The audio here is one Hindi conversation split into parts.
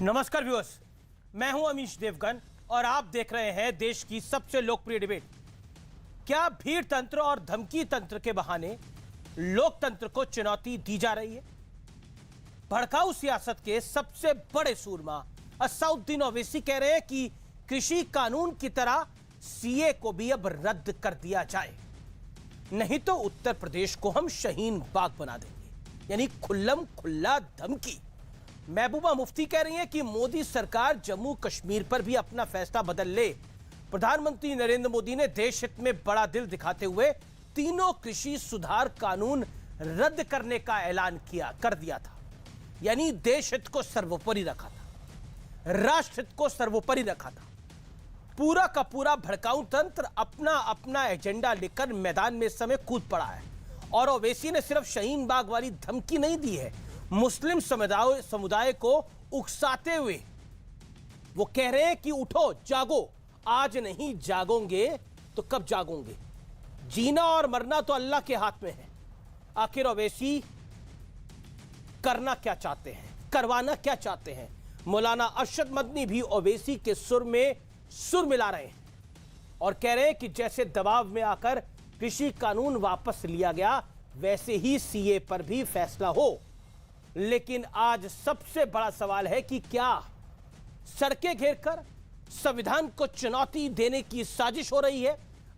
नमस्कार व्यूअर्स, मैं हूं अमीश देवगन और आप देख रहे हैं देश की सबसे लोकप्रिय डिबेट। क्या भीड़ तंत्र और धमकी तंत्र के बहाने लोकतंत्र को चुनौती दी जा रही है? भड़काऊ सियासत के सबसे बड़े सूरमा असदुद्दीन ओवैसी कह रहे हैं कि कृषि कानून की तरह सीए को भी अब रद्द कर दिया जाए, नहीं तो उत्तर प्रदेश को हम शहीन बाग बना देंगे। यानी खुल्लम खुल्ला धमकी। महबूबा मुफ्ती कह रही हैं कि मोदी सरकार जम्मू कश्मीर पर भी अपना फैसला बदल ले। प्रधानमंत्री नरेंद्र मोदी ने देश हित में बड़ा दिल दिखाते हुए तीनों कृषि सुधार कानून रद्द करने का ऐलान कर दिया था। यानी देश हित को सर्वोपरि रखा था, राष्ट्र हित को सर्वोपरि रखा था। पूरा का पूरा भड़काऊ तंत्र अपना अपना एजेंडा लेकर मैदान में इस समय कूद पड़ा है। और ओवैसी ने सिर्फ शहीन बाग वाली धमकी नहीं दी है, मुस्लिम समुदाय को उकसाते हुए वो कह रहे हैं कि उठो जागो, आज नहीं जागोगे तो कब जागोगे? जीना और मरना तो अल्लाह के हाथ में है। आखिर ओवैसी करना क्या चाहते हैं, करवाना क्या चाहते हैं? मौलाना अरशद मदनी भी ओवैसी के सुर में सुर मिला रहे हैं और कह रहे हैं कि जैसे दबाव में आकर कृषि कानून वापस लिया गया, वैसे ही सीए पर भी फैसला हो। लेकिन आज सबसे बड़ा सवाल है कि क्या सड़कें घेरकर संविधान को चुनौती देने की साजिश हो रही है?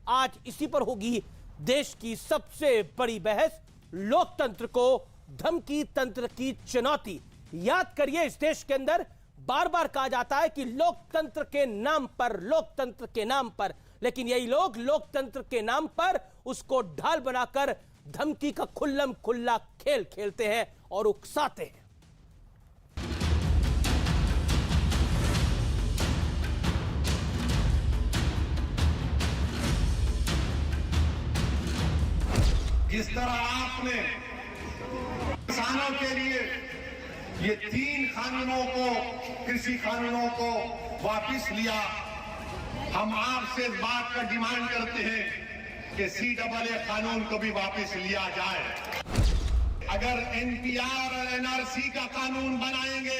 आज इसी पर होगी देश की सबसे बड़ी बहस। लोकतंत्र को धमकी तंत्र की चुनौती। याद करिए, इस देश के अंदर बार बार कहा जाता है कि लोकतंत्र के नाम पर, लोकतंत्र के नाम पर, लेकिन यही लोग लोकतंत्र के नाम पर उसको ढाल बनाकर धमकी का खुल्लम खुल्ला खेल खेलते हैं और उकसाते हैं। जिस तरह आपने किसानों के लिए ये 3 कानूनों को, कृषि कानूनों को वापस लिया, हम आपसे इस बात का डिमांड करते हैं कि CAA कानून को भी वापस लिया जाए। अगर NPR और NRC का कानून बनाएंगे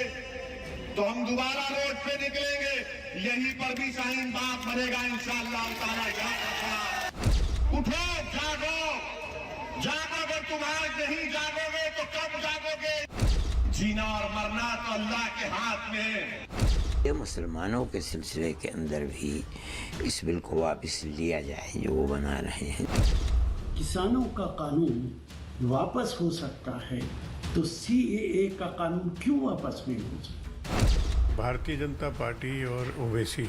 तो हम दोबारा रोड पे निकलेंगे, यहीं पर भी शाहीन बाग बनेगा इंशाअल्लाह ताला। उठो जागो, जागो, अगर तुम आज नहीं जागोगे तो कब जागोगे? जीना और मरना तो अल्लाह के हाथ में है। ये मुसलमानों के सिलसिले के अंदर भी इस बिल को वापस लिया जाए जो वो बना रहे हैं। किसानों का कानून वापस हो सकता है तो CAA का कानून क्यों वापस नहीं हो सकता? भारतीय जनता पार्टी और ओवैसी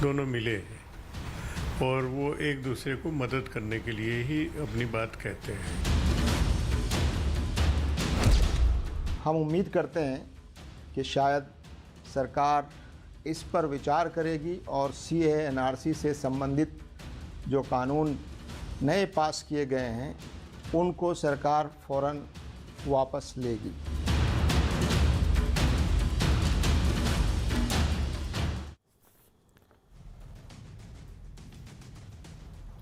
दोनों मिले और वो एक दूसरे को मदद करने के लिए ही अपनी बात कहते हैं। हम उम्मीद करते हैं कि शायद सरकार इस पर विचार करेगी और CAA NRC से संबंधित जो कानून नए पास किए गए हैं उनको सरकार फौरन वापस लेगी।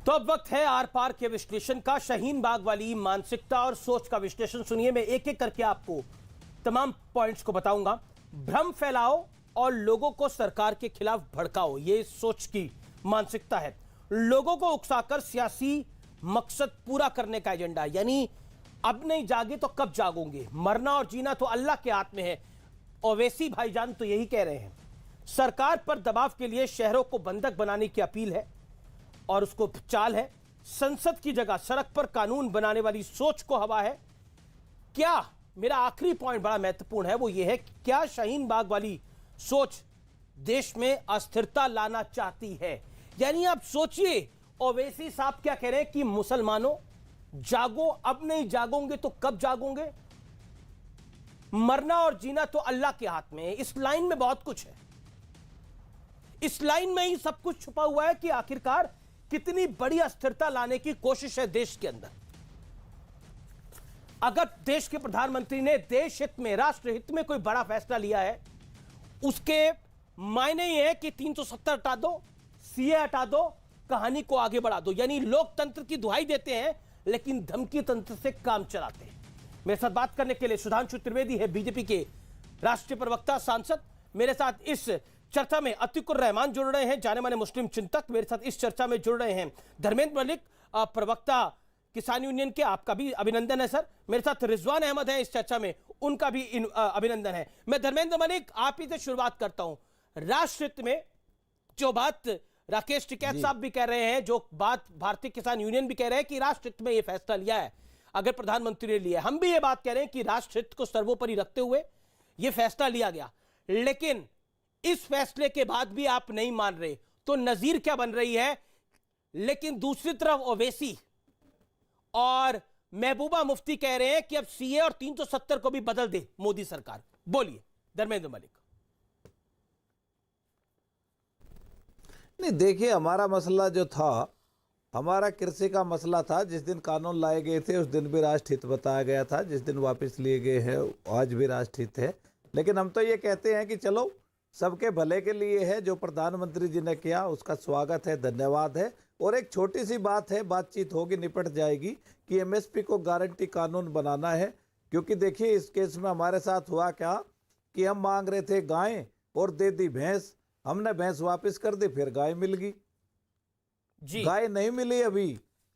तो अब वक्त है आर पार के विश्लेषण का। शहीन बाग वाली मानसिकता और सोच का विश्लेषण सुनिए। मैं एक एक करके आपको तमाम पॉइंट्स को बताऊंगा। भ्रम फैलाओ और लोगों को सरकार के खिलाफ भड़काओ, ये सोच की मानसिकता है। लोगों को उकसाकर सियासी मकसद पूरा करने का एजेंडा। यानी अब नहीं जागे तो कब जागोगे? मरना और जीना तो अल्लाह के हाथ में है। ओवैसी भाईजान तो यही कह रहे हैं। सरकार पर दबाव के लिए शहरों को बंधक बनाने की अपील है और उसको चाल है। संसद की जगह सड़क पर कानून बनाने वाली सोच को हवा है। क्या, मेरा आखिरी पॉइंट बड़ा महत्वपूर्ण है, वो ये है कि क्या शहीन बाग वाली सोच देश में अस्थिरता लाना चाहती है? यानी आप सोचिए, ओवैसी साहब क्या कह रहे हैं कि मुसलमानों जागो, अब नहीं जागोगे तो कब जागोगे? मरना और जीना तो अल्लाह के हाथ में है। इस लाइन में बहुत कुछ है। इस लाइन में ही सब कुछ छुपा हुआ है कि आखिरकार कितनी बड़ी अस्थिरता लाने की कोशिश है देश के अंदर। अगर देश के प्रधानमंत्री ने देश हित में, राष्ट्र हित में कोई बड़ा फैसला लिया है, उसके मायने ये है कि 370 हटा दो, CA हटा दो, कहानी को आगे बढ़ा दो। यानी लोकतंत्र की दुहाई देते हैं लेकिन धमकी तंत्र से काम चलाते हैं। मेरे साथ बात करने के लिए सुधांशु त्रिवेदी है, बीजेपी के राष्ट्रीय प्रवक्ता सांसद। मेरे साथ इस चर्चा में अतीकुर रहमान जुड़ रहे हैं, जाने माने मुस्लिम चिंतक। मेरे साथ इस चर्चा में जुड़ रहे हैं धर्मेंद्र मलिक, प्रवक्ता किसान यूनियन के, आपका भी अभिनंदन है सर। मेरे साथ रिजवान अहमद है इस चर्चा में, उनका भी अभिनंदन है। मैं धर्मेंद्र मलिक आप ही से शुरुआत करता हूं। राष्ट्रहित में जो बात राकेश टिकैत साहब भी कह रहे हैं, जो बात भारतीय किसान यूनियन भी कह रहे हैं कि राष्ट्रहित में यह फैसला लिया है, अगर प्रधानमंत्री ने लिया, हम भी ये बात कह रहे हैं कि राष्ट्रहित को सर्वोपरि रखते हुए यह फैसला लिया गया। लेकिन इस फैसले के बाद भी आप नहीं मान रहे, तो नजीर क्या बन रही है? लेकिन दूसरी तरफ ओवैसी और महबूबा मुफ्ती कह रहे हैं कि अब सीए और 370 को भी बदल दे मोदी सरकार। बोलिए धर्मेंद्र मलिक। नहीं, देखिए, हमारा मसला जो था, हमारा कृषि का मसला था। जिस दिन कानून लाए गए थे उस दिन भी राष्ट्रहित बताया गया था, जिस दिन वापस लिए गए हैं आज भी राष्ट्रहित है। लेकिन हम तो ये कहते हैं कि चलो सबके भले के लिए है, जो प्रधानमंत्री जी ने किया उसका स्वागत है, धन्यवाद है। और एक छोटी सी बात है, बातचीत होगी, निपट जाएगी, कि एमएसपी को गारंटी कानून बनाना है। क्योंकि देखिए इस केस में हमारे साथ हुआ क्या कि हम मांग रहे थे गाय और दे दी भैंस, हमने भैंस वापस कर दी, फिर गाय मिल गई जी, गाय नहीं मिली अभी।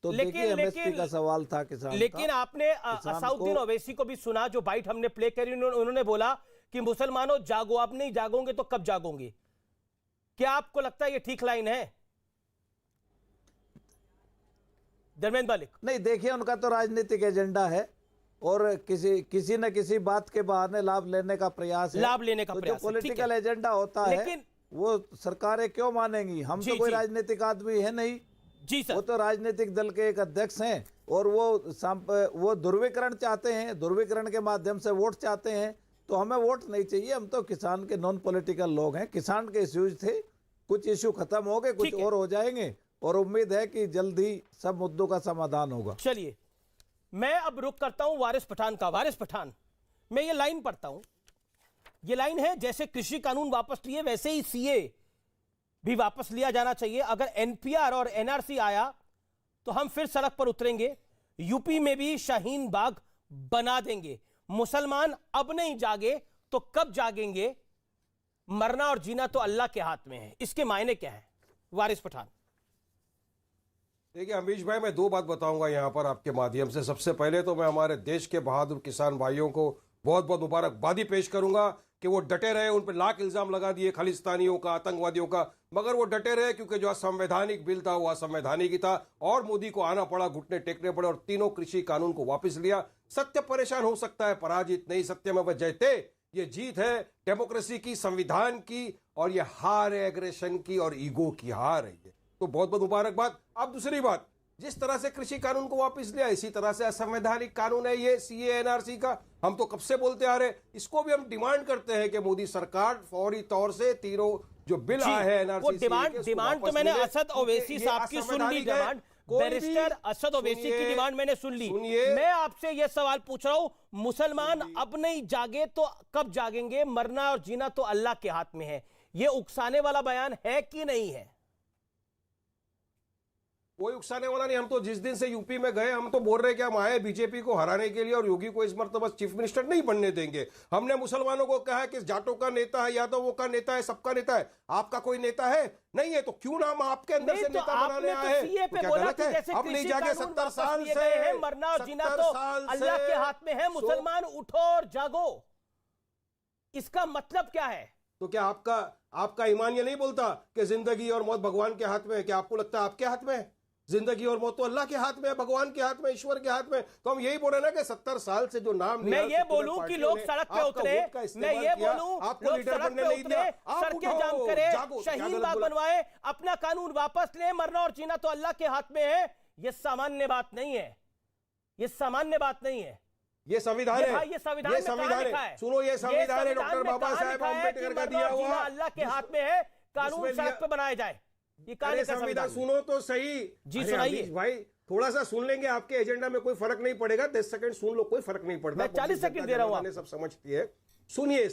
तो देखिए एमएसपी का सवाल था किसान। लेकिन आपने असाउद्दीन ओवैसी को भी सुना, जो बाइट हमने प्ले करी, उन्होंने बोला कि मुसलमानों जागो, आप नहीं जागोगे तो कब जागोगे? क्या आपको लगता है ये ठीक लाइन है धर्मेंद्र मलिक? नहीं, देखिए उनका तो राजनीतिक एजेंडा है और किसी न किसी बात के बहाने लाभ लेने का प्रयास है। लाभ लेने का तो प्रयास जो पॉलिटिकल एजेंडा होता है वो सरकारें क्यों मानेंगी? हम तो कोई राजनीतिक आदमी है नहीं जी सर। वो तो राजनीतिक दल के एक अध्यक्ष हैं और वो ध्रुवीकरण चाहते हैं, ध्रुवीकरण के माध्यम से वोट चाहते हैं। तो हमें वोट नहीं चाहिए, हम तो किसान के नॉन पॉलिटिकल लोग हैं। किसान के इश्यूज थे, कुछ इश्यू खत्म हो गए, कुछ और हो जाएंगे और उम्मीद है कि जल्द ही सब मुद्दों का समाधान होगा। चलिए, मैं अब रुक करता हूं वारिस पठान का। वारिस पठान, मैं ये लाइन पढ़ता हूं। ये लाइन है, जैसे कृषि कानून वापस लिए वैसे ही सीए भी वापस लिया जाना चाहिए। अगर एनपीआर और एनआरसी आया तो हम फिर सड़क पर उतरेंगे, यूपी में भी शाहीन बाग बना देंगे। मुसलमान अब नहीं जागे तो कब जागेंगे? मरना और जीना तो अल्लाह के हाथ में है। इसके मायने क्या है? वारिस पठान। देखिए अमीश भाई, मैं दो बात बताऊंगा यहाँ पर आपके माध्यम से। सबसे पहले तो मैं हमारे देश के बहादुर किसान भाइयों को बहुत बहुत मुबारकबादी पेश करूंगा कि वो डटे रहे। उन पर लाख इल्जाम लगा दिए खालिस्तानियों का, आतंकवादियों का, मगर वो डटे रहे क्योंकि जो असंवैधानिक बिल था वो असंवैधानिक ही था और मोदी को आना पड़ा, घुटने टेकने पड़े और तीनों कृषि कानून को वापस लिया। सत्य परेशान हो सकता है, पराजित नहीं, सत्य में वह जयते। ये जीत है डेमोक्रेसी की, संविधान की, और ये हार है एग्रेशन की और ईगो की हार है ये। तो बहुत बहुत मुबारकबाद। अब दूसरी बात, जिस तरह से कृषि कानून को वापस लिया इसी तरह से असंवैधानिक कानून है ये सीए एनआरसी का। हम तो कब से बोलते आ रहे, इसको भी हम डिमांड करते हैं कि मोदी सरकार फौरी तौर से तीनों जो बिल आए हैं एनआरसी, डिमांड तो मैंने असद ओवैसी साहब की सुन ली, डिमांड बैरिस्टर असद ओवैसी की डिमांड मैंने सुन ली। मैं आपसे यह सवाल पूछ रहा हूं, मुसलमान अब नहीं जागे तो कब जागेंगे? मरना और जीना तो अल्लाह के हाथ में है। यह उकसाने वाला बयान है कि नहीं है? कोई उकसाने वाला नहीं। हम तो जिस दिन से यूपी में गए हम तो बोल रहे कि हम आए बीजेपी को हराने के लिए और योगी को इस मर्तबा चीफ मिनिस्टर नहीं बनने देंगे। हमने मुसलमानों को कहा कि जाटों का नेता है, यादवों का नेता है, सबका नेता है। आपका कोई नेता है नहीं है तो क्यों नाम आपके अंदर से नेता बनाने आए हैं? तो क्या गलत है? अब नहीं जाके 70 साल से मरना और जीना तो अल्लाह के हाथ में है। मुसलमान उठो और जागो, इसका मतलब क्या है? तो क्या आपका ईमान ये नहीं बोलता कि जिंदगी और मौत भगवान के हाथ में है? क्या आपको लगता है आपके हाथ में है? जिंदगी और मौत तो अल्लाह के हाथ में है, भगवान के हाथ में, ईश्वर के हाथ में। तो हम यही बोल रहे ना कि 70 साल से जो नाम मैं ये बोलूं कि लोग सड़क पे उतरे, मैं ये बोलूं लोग सड़क पे उतरे, सड़कें जाम करे, शाहीन बाग बनवाए, अपना कानून वापस ले, मरना और जीना तो अल्लाह के हाथ में है। ये सामान्य बात नहीं है, ये सामान्य बात नहीं है। ये संविधान है, ये संविधान है। सुनो, ये संविधान है डॉक्टर बाबा साहेब अम्बेडकर का दिया हुआ, अल्लाह के हाथ में है। कानून सड़क पे बनाया जाए, ये संविधान सुनो तो सही जी। सुनाइए भाई, थोड़ा सा सुन लेंगे, आपके एजेंडा में कोई फर्क नहीं पड़ेगा। 10 सेकंड सुन लो, कोई फर्क नहीं पड़ता। मैं 40 सेकंड दे रहा हूं, सब समझती है। सुनिए,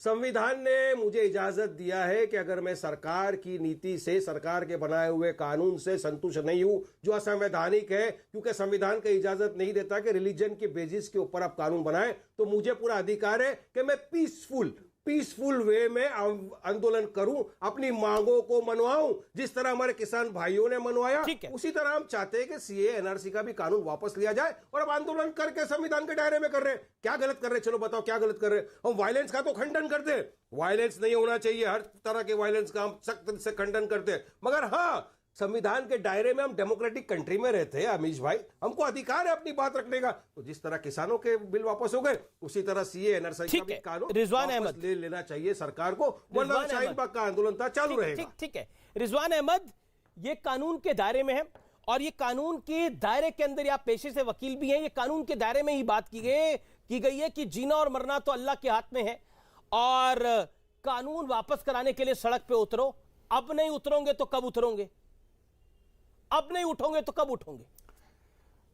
संविधान ने मुझे इजाजत दिया है कि अगर मैं सरकार की नीति से, सरकार के बनाए हुए कानून से संतुष्ट नहीं हूं जो असंवैधानिक है, क्योंकि संविधान का इजाजत नहीं देता कि रिलीजन के बेसिस के ऊपर आप कानून बनाएं, तो मुझे पूरा अधिकार है कि मैं पीसफुल वे में आंदोलन करूं, अपनी मांगों को मनवाऊं, जिस तरह हमारे किसान भाइयों ने मनवाया। उसी तरह हम चाहते हैं कि सीए एनआरसी का भी कानून वापस लिया जाए और अब आंदोलन करके संविधान के दायरे में कर रहे हैं। क्या गलत कर रहे हैं? चलो बताओ क्या गलत कर रहे हैं? हम वायलेंस का तो खंडन करते हैं, वायलेंस नहीं होना चाहिए, हर तरह के वायलेंस का हम सख्त से खंडन करते हैं, मगर हाँ, संविधान के दायरे में हम डेमोक्रेटिक कंट्री में रहते हैं अमीश भाई, हमको अधिकार है अपनी बात रखने का। तो जिस तरह किसानों के बिल वापस हो गए, उसी तरह सीए एनआरसी का भी कानून रिजवान वापस अहमद ले लेना चाहिए सरकार को, वरना शाहीन बाग का आंदोलन था चालू रहेगा। ठीक है रिजवान अहमद, ये कानून के दायरे में है और ये कानून के दायरे के अंदर, आप पेशे से वकील भी हैं, ये कानून के दायरे में ही बात की गई है कि जीना और मरना तो अल्लाह के हाथ में है और कानून वापस कराने के लिए सड़क पे उतरो। अब नहीं उतरोगे तो कब उतरोगे? अब नहीं उठोगे तो कब उठोगे?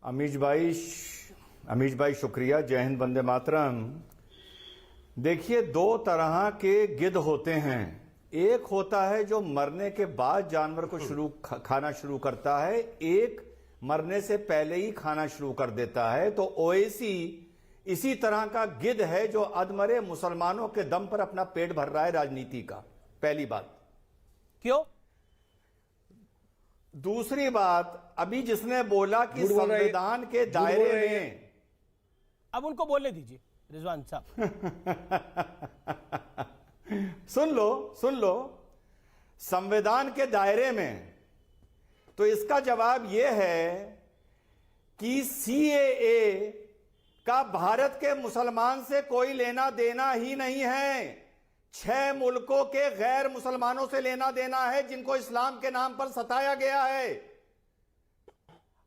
अमीश भाई शुक्रिया। जय हिंद, वंदे मातरम। देखिए, दो तरह के गिद्ध होते हैं। एक होता है जो मरने के बाद जानवर को खाना शुरू करता है, एक मरने से पहले ही खाना शुरू कर देता है। तो ओवैसी इसी तरह का गिद्ध है जो अधमरे मुसलमानों के दम पर अपना पेट भर रहा है राजनीति का। पहली बात। क्यों? दूसरी बात, अभी जिसने बोला कि संविधान के दायरे में, अब उनको बोलने दीजिए रिजवान साहब। सुन लो संविधान के दायरे में, तो इसका जवाब यह है कि सीएए का भारत के मुसलमान से कोई लेना देना ही नहीं है। 6 मुल्कों के गैर मुसलमानों से लेना देना है जिनको इस्लाम के नाम पर सताया गया है।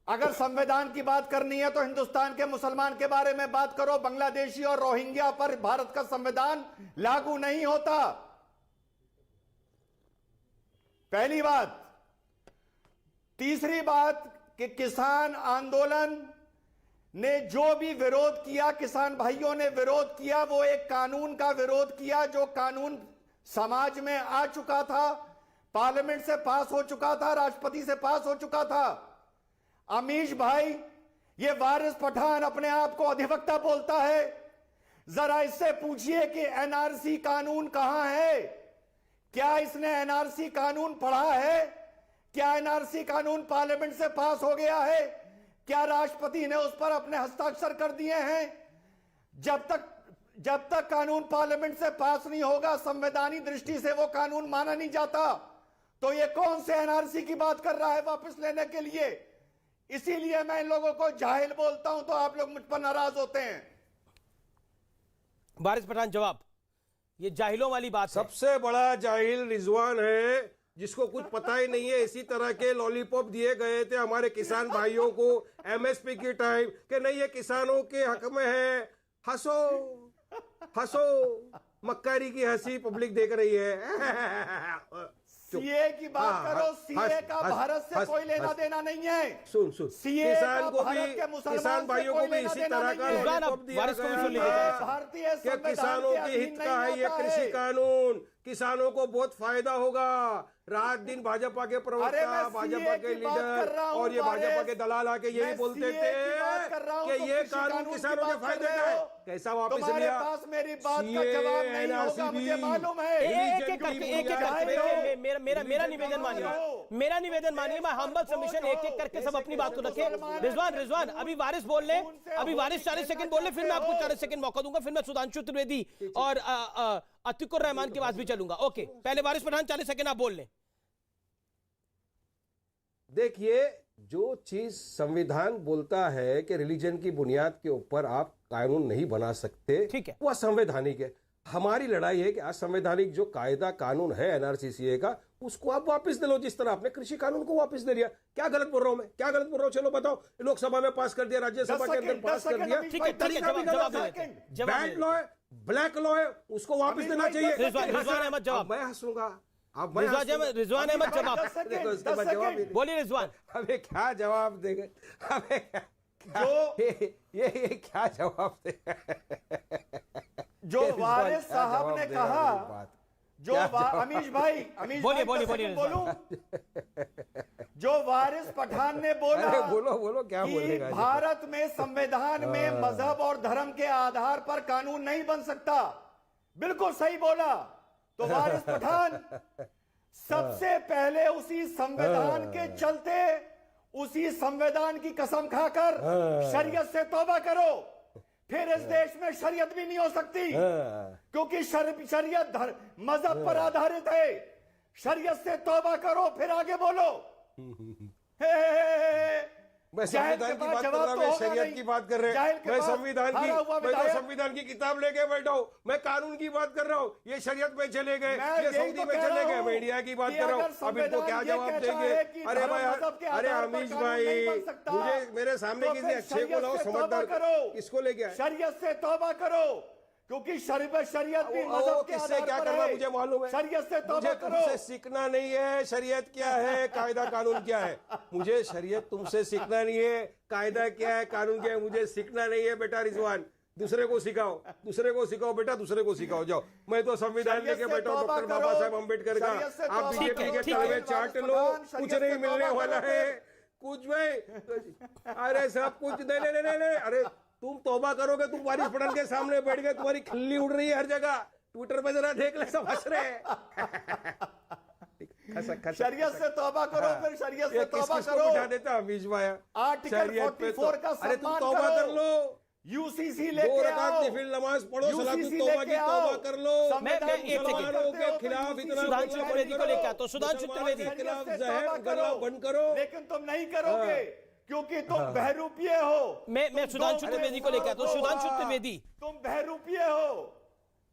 अगर संविधान की बात करनी है तो हिंदुस्तान के मुसलमान के बारे में बात करो। बांग्लादेशी और रोहिंग्या पर भारत का संविधान लागू नहीं होता, पहली बात। तीसरी बात कि किसान आंदोलन ने जो भी विरोध किया, किसान भाइयों ने विरोध किया, वो एक कानून का विरोध किया जो कानून समाज में आ चुका था, पार्लियामेंट से पास हो चुका था, राष्ट्रपति से पास हो चुका था। अमीश भाई, ये वारिस पठान अपने आप को अधिवक्ता बोलता है, जरा इससे पूछिए कि एनआरसी कानून कहां है? क्या इसने एनआरसी कानून पढ़ा है? क्या एनआरसी कानून पार्लियामेंट से पास हो गया है? क्या राष्ट्रपति ने उस पर अपने हस्ताक्षर कर दिए हैं? जब तक कानून पार्लियामेंट से पास नहीं होगा, संवैधानिक दृष्टि से वो कानून माना नहीं जाता। तो ये कौन से एनआरसी की बात कर रहा है वापस लेने के लिए? इसीलिए मैं इन लोगों को जाहिल बोलता हूं, तो आप लोग मुझ पर नाराज होते हैं। वारिस पठान जवाब, ये जाहिलों वाली बात है। सबसे बड़ा जाहिल रिजवान है, जिसको कुछ पता ही नहीं है। इसी तरह के लॉलीपॉप दिए गए थे हमारे किसान भाइयों को एमएसपी की टाइम कि नहीं, ये किसानों के हक में है, हंसो, मक्कारी की हंसी पब्लिक देख रही है। सीए की बात करो, सीए का भारत से कोई लेना देना नहीं है। सुन सीए किसान को भी, किसान भाइयों को भी इसी तरह का लॉलीपॉप दिया गया कि किसानों के हित का है ये कृषि कानून, किसानों को बहुत फायदा होगा। रात दिन भाजपा के प्रवक्ता, भाजपा के लीडर और ये भाजपा के दलाल आके यही बोलते थे कि ये कानून किसानों के फायदे का है। कैसा वापस लिया? मेरी बात का जवाब नहीं होगा, मुझे मालूम है। मेरा निवेदन मानिए, मैं हम्बल सबमिशन एक करके सब अपनी बात को रखे। रिजवान अभी वारिस बोल ले, अभी वारिस 40 सेकंड बोल ले, फिर मैं आपको 40 सेकंड मौका दूंगा, फिर मैं सुधांशु त्रिवेदी और अतिकुर रहमान के पास भी चलूंगा। ओके, पहले वारिस पठान 40 सेकंड आप बोल लें। देखिए, जो चीज संविधान बोलता है कि रिलीजन की बुनियाद के ऊपर आप कानून नहीं बना सकते, ठीक है, वो असंवैधानिक है। हमारी लड़ाई है कि असंवैधानिक जो कायदा कानून है एनआरसीसीए का, उसको आप वापस दे लो, जिस तरह आपने कृषि कानून को वापस दे दिया। क्या गलत बोल रहा हूं मैं? क्या गलत बोल रहा हूं? चलो बताओ। लोकसभा में पास कर दिया, राज्यसभा के अंदर पास कर दिया, बैड लॉ है, ब्लैक लॉ है, उसको वापस देना चाहिए। रिजवान अहमद जवाब। मैं हंसूंगा, रिजवान अहमद जवाब बोलिए। रिजवान, हमें क्या जवाब देंगे? हमें ये क्या जवाब देगा? जो वारिस साहब ने कहा, जो अमीश भाई बोलिए बोलूं, जो वारिस पठान ने बोला, बोलो क्या कि बोलेगा? भारत में संविधान में मजहब और धर्म के आधार पर कानून नहीं बन सकता, बिल्कुल सही बोला। तो वारिस पठान सबसे पहले उसी संविधान के चलते, उसी संविधान की कसम खाकर शरीयत से तौबा करो, फिर इस देश में शरीयत भी नहीं हो सकती, क्योंकि शरीयत मजहब पर आधारित है। शरीयत से तौबा करो, फिर आगे बोलो। मैं संविधान की बात कर रहा हूं, मैं शरीयत की बात कर रहे हैं, मैं संविधान की किताब लेके बैठा हूं, मैं कानून की बात कर रहा हूं। ये शरीयत में चले गए, ये सऊदी में चले गए, मैं इंडिया की बात कर रहा हूं। अब इनको क्या जवाब देंगे? अरे भाई, अरे अमीश भाई, मुझे मेरे सामने किसी अच्छे को लाओ, समझदार इसको लेके आए। शरीयत से तौबा करो, क्योंकि शरीयत भी मजहब के किससे आधार क्या पर करना है। मुझे मालूम है। शरीयत से तौबा मुझे करो। तुमसे सीखना नहीं है शरीयत क्या है, कायदा कानून क्या है। मुझे शरीयत तुमसे सीखना नहीं है, कायदा क्या है, कानून क्या है, मुझे सीखना नहीं है बेटा रिजवान। दूसरे को सिखाओ बेटा, दूसरे को सिखाओ, जाओ। मैं तो संविधान लेके बैठा हूं, डॉक्टर बाबा साहेब अम्बेडकर का। आप बीजेपी के तलवे चाट लो, कुछ नहीं मिलने वाला है, कुछ नहीं। अरे सब कुछ नहीं, अरे तुम तौबा करोगे, तुम वारिस पठान के सामने बैठ गए, तुम्हारी खिल्ली उड़ रही है हर जगह। ट्विटर पे जरा देख ले, सब हंस रहे हैं। शरीयत से तौबा करो, फिर शरीयत से तौबा करो। बिठा देता अमीश भाई आर्टिकल 44 का अरे तुम सम्मान तौबा कर लो, यूसीसी 2 लेके रकात आओ, नफिल नमाज पढ़ो, सलातुल UCC तौबा की लेके आओ। तौबा कर लो। मैं एक सेकंड मुसलमानों के खिलाफ इतना सुधांशु त्रिवेदी को लेके आता हूं। सुधांशु त्रिवेदी के खिलाफ जहर गला बंद करो। लेकिन तुम नहीं करोगे, क्योंकि तुम बहरूपिये हो। मैं सुधांशु त्रिवेदी को लेके आता हूं। सुधांशु त्रिवेदी, तुम बहरूपिये हो।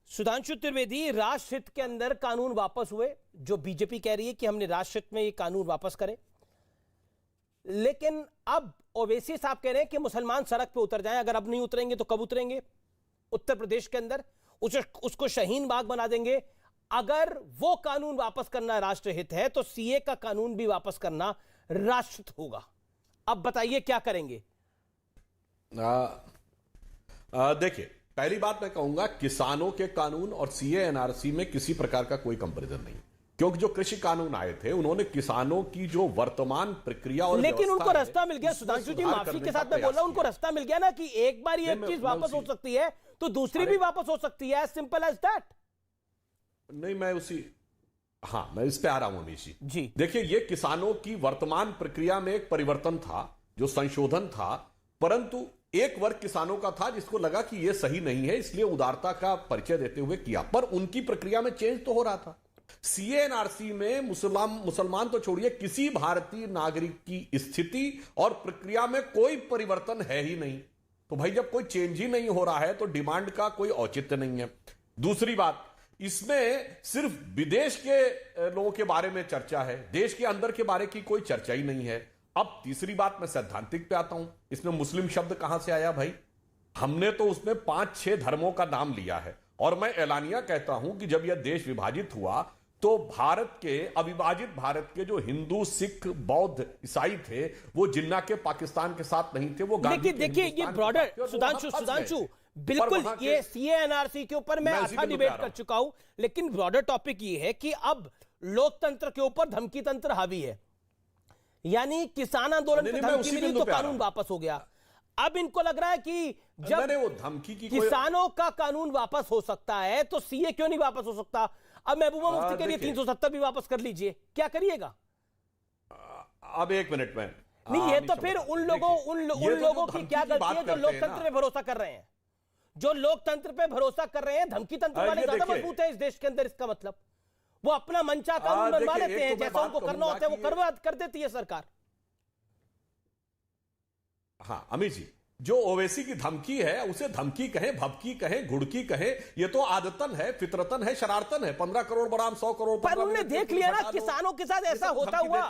सुधांशु त्रिवेदी, राष्ट्रहित के अंदर कानून वापस हुए, जो बीजेपी कह रही है कि हमने राष्ट्रहित में ये कानून वापस करे, लेकिन अब ओवैसी साहब कह रहे हैं कि मुसलमान सड़क पे उतर जाएं। अगर अब नहीं उतरेंगे तो कब उतरेंगे? उत्तर प्रदेश के अंदर उसको शाहीन बाग बना देंगे। अगर वो कानून वापस करना राष्ट्रहित है तो सीए का कानून भी वापस करना राष्ट्रहित होगा। अब बताइए क्या करेंगे? देखिए, पहली बात मैं कहूंगा, किसानों के कानून और सीए एनआरसी में किसी प्रकार का कोई कंपैरिजन नहीं, क्योंकि जो कृषि कानून आए थे उन्होंने किसानों की जो वर्तमान प्रक्रिया और लेकिन उनको रास्ता मिल गया। सुधांशु जी, माफी के साथ मैं बोल रहा हूं, उनको रास्ता मिल गया ना कि एक बार ये चीज वापस हो सकती है तो दूसरी भी वापस हो सकती है। Simple as that. नहीं, मैं इस पे आ रहा हूं अमीश जी। देखिए, ये किसानों की वर्तमान प्रक्रिया में एक परिवर्तन था, जो संशोधन था, परंतु एक वर्ग किसानों का था जिसको लगा कि यह सही नहीं है, इसलिए उदारता का परिचय देते हुए किया, पर उनकी प्रक्रिया में चेंज तो हो रहा था। सीएनआरसी में मुसलमान तो छोड़िए, किसी भारतीय नागरिक की स्थिति और प्रक्रिया में कोई परिवर्तन है ही नहीं। तो भाई, जब कोई चेंज ही नहीं हो रहा है तो डिमांड का कोई औचित्य नहीं है। दूसरी बात, इसमें सिर्फ विदेश के लोगों के बारे में चर्चा है, देश के अंदर के बारे की कोई चर्चा ही नहीं है। अब तीसरी बात, मैं सैद्धांतिक पे आता हूं, इसमें मुस्लिम शब्द कहां से आया भाई? हमने तो उसमें 5-6 धर्मों का नाम लिया है, और मैं एलानिया कहता हूं कि जब यह देश विभाजित हुआ तो भारत के, अविभाजित भारत के जो हिंदू, सिख, बौद्ध, ईसाई थे, वो जिन्ना के पाकिस्तान के साथ नहीं थे, वो गांधी के देखिए ये ब्रॉडर, सुधांशु बिल्कुल, ये सीएनआरसी के ऊपर मैं अच्छा डिबेट कर चुका हूं, लेकिन ब्रॉडर टॉपिक ये है कि अब लोकतंत्र के ऊपर धमकी तंत्र हावी है। यानी किसान आंदोलन पे धमकी मिली तो कानून वापस हो गया। अब इनको लग रहा है कि जब वो धमकी की किसानों का कानून वापस हो सकता है तो सीए क्यों नहीं वापस हो सकता? अब महबूबा मुफ्ती के लिए 370 भी वापस कर लीजिए, क्या करिएगा? अब एक मिनट में नहीं, ये तो फिर उन लोगों की क्या गलती है जो लोकतंत्र पे भरोसा कर रहे हैं, जो लोकतंत्र पे भरोसा कर रहे हैं। धमकी तंत्र वाले ज्यादा मजबूत है इस देश के अंदर। इसका मतलब वो अपना मनचा कानून बनवा लेते हैं, जैसा उनको करना होता है वो कर देती है सरकार। हाँ अमित जी, जो ओवैसी की धमकी है उसे धमकी कहें, भभकी कहें, घुड़की कहें, ये तो आदतन है, फितरतन है, शरारतन है। 15 करोड़ बनाम 100 करोड़, पर उन्होंने देख लिया ना किसानों के साथ ऐसा होता हुआ।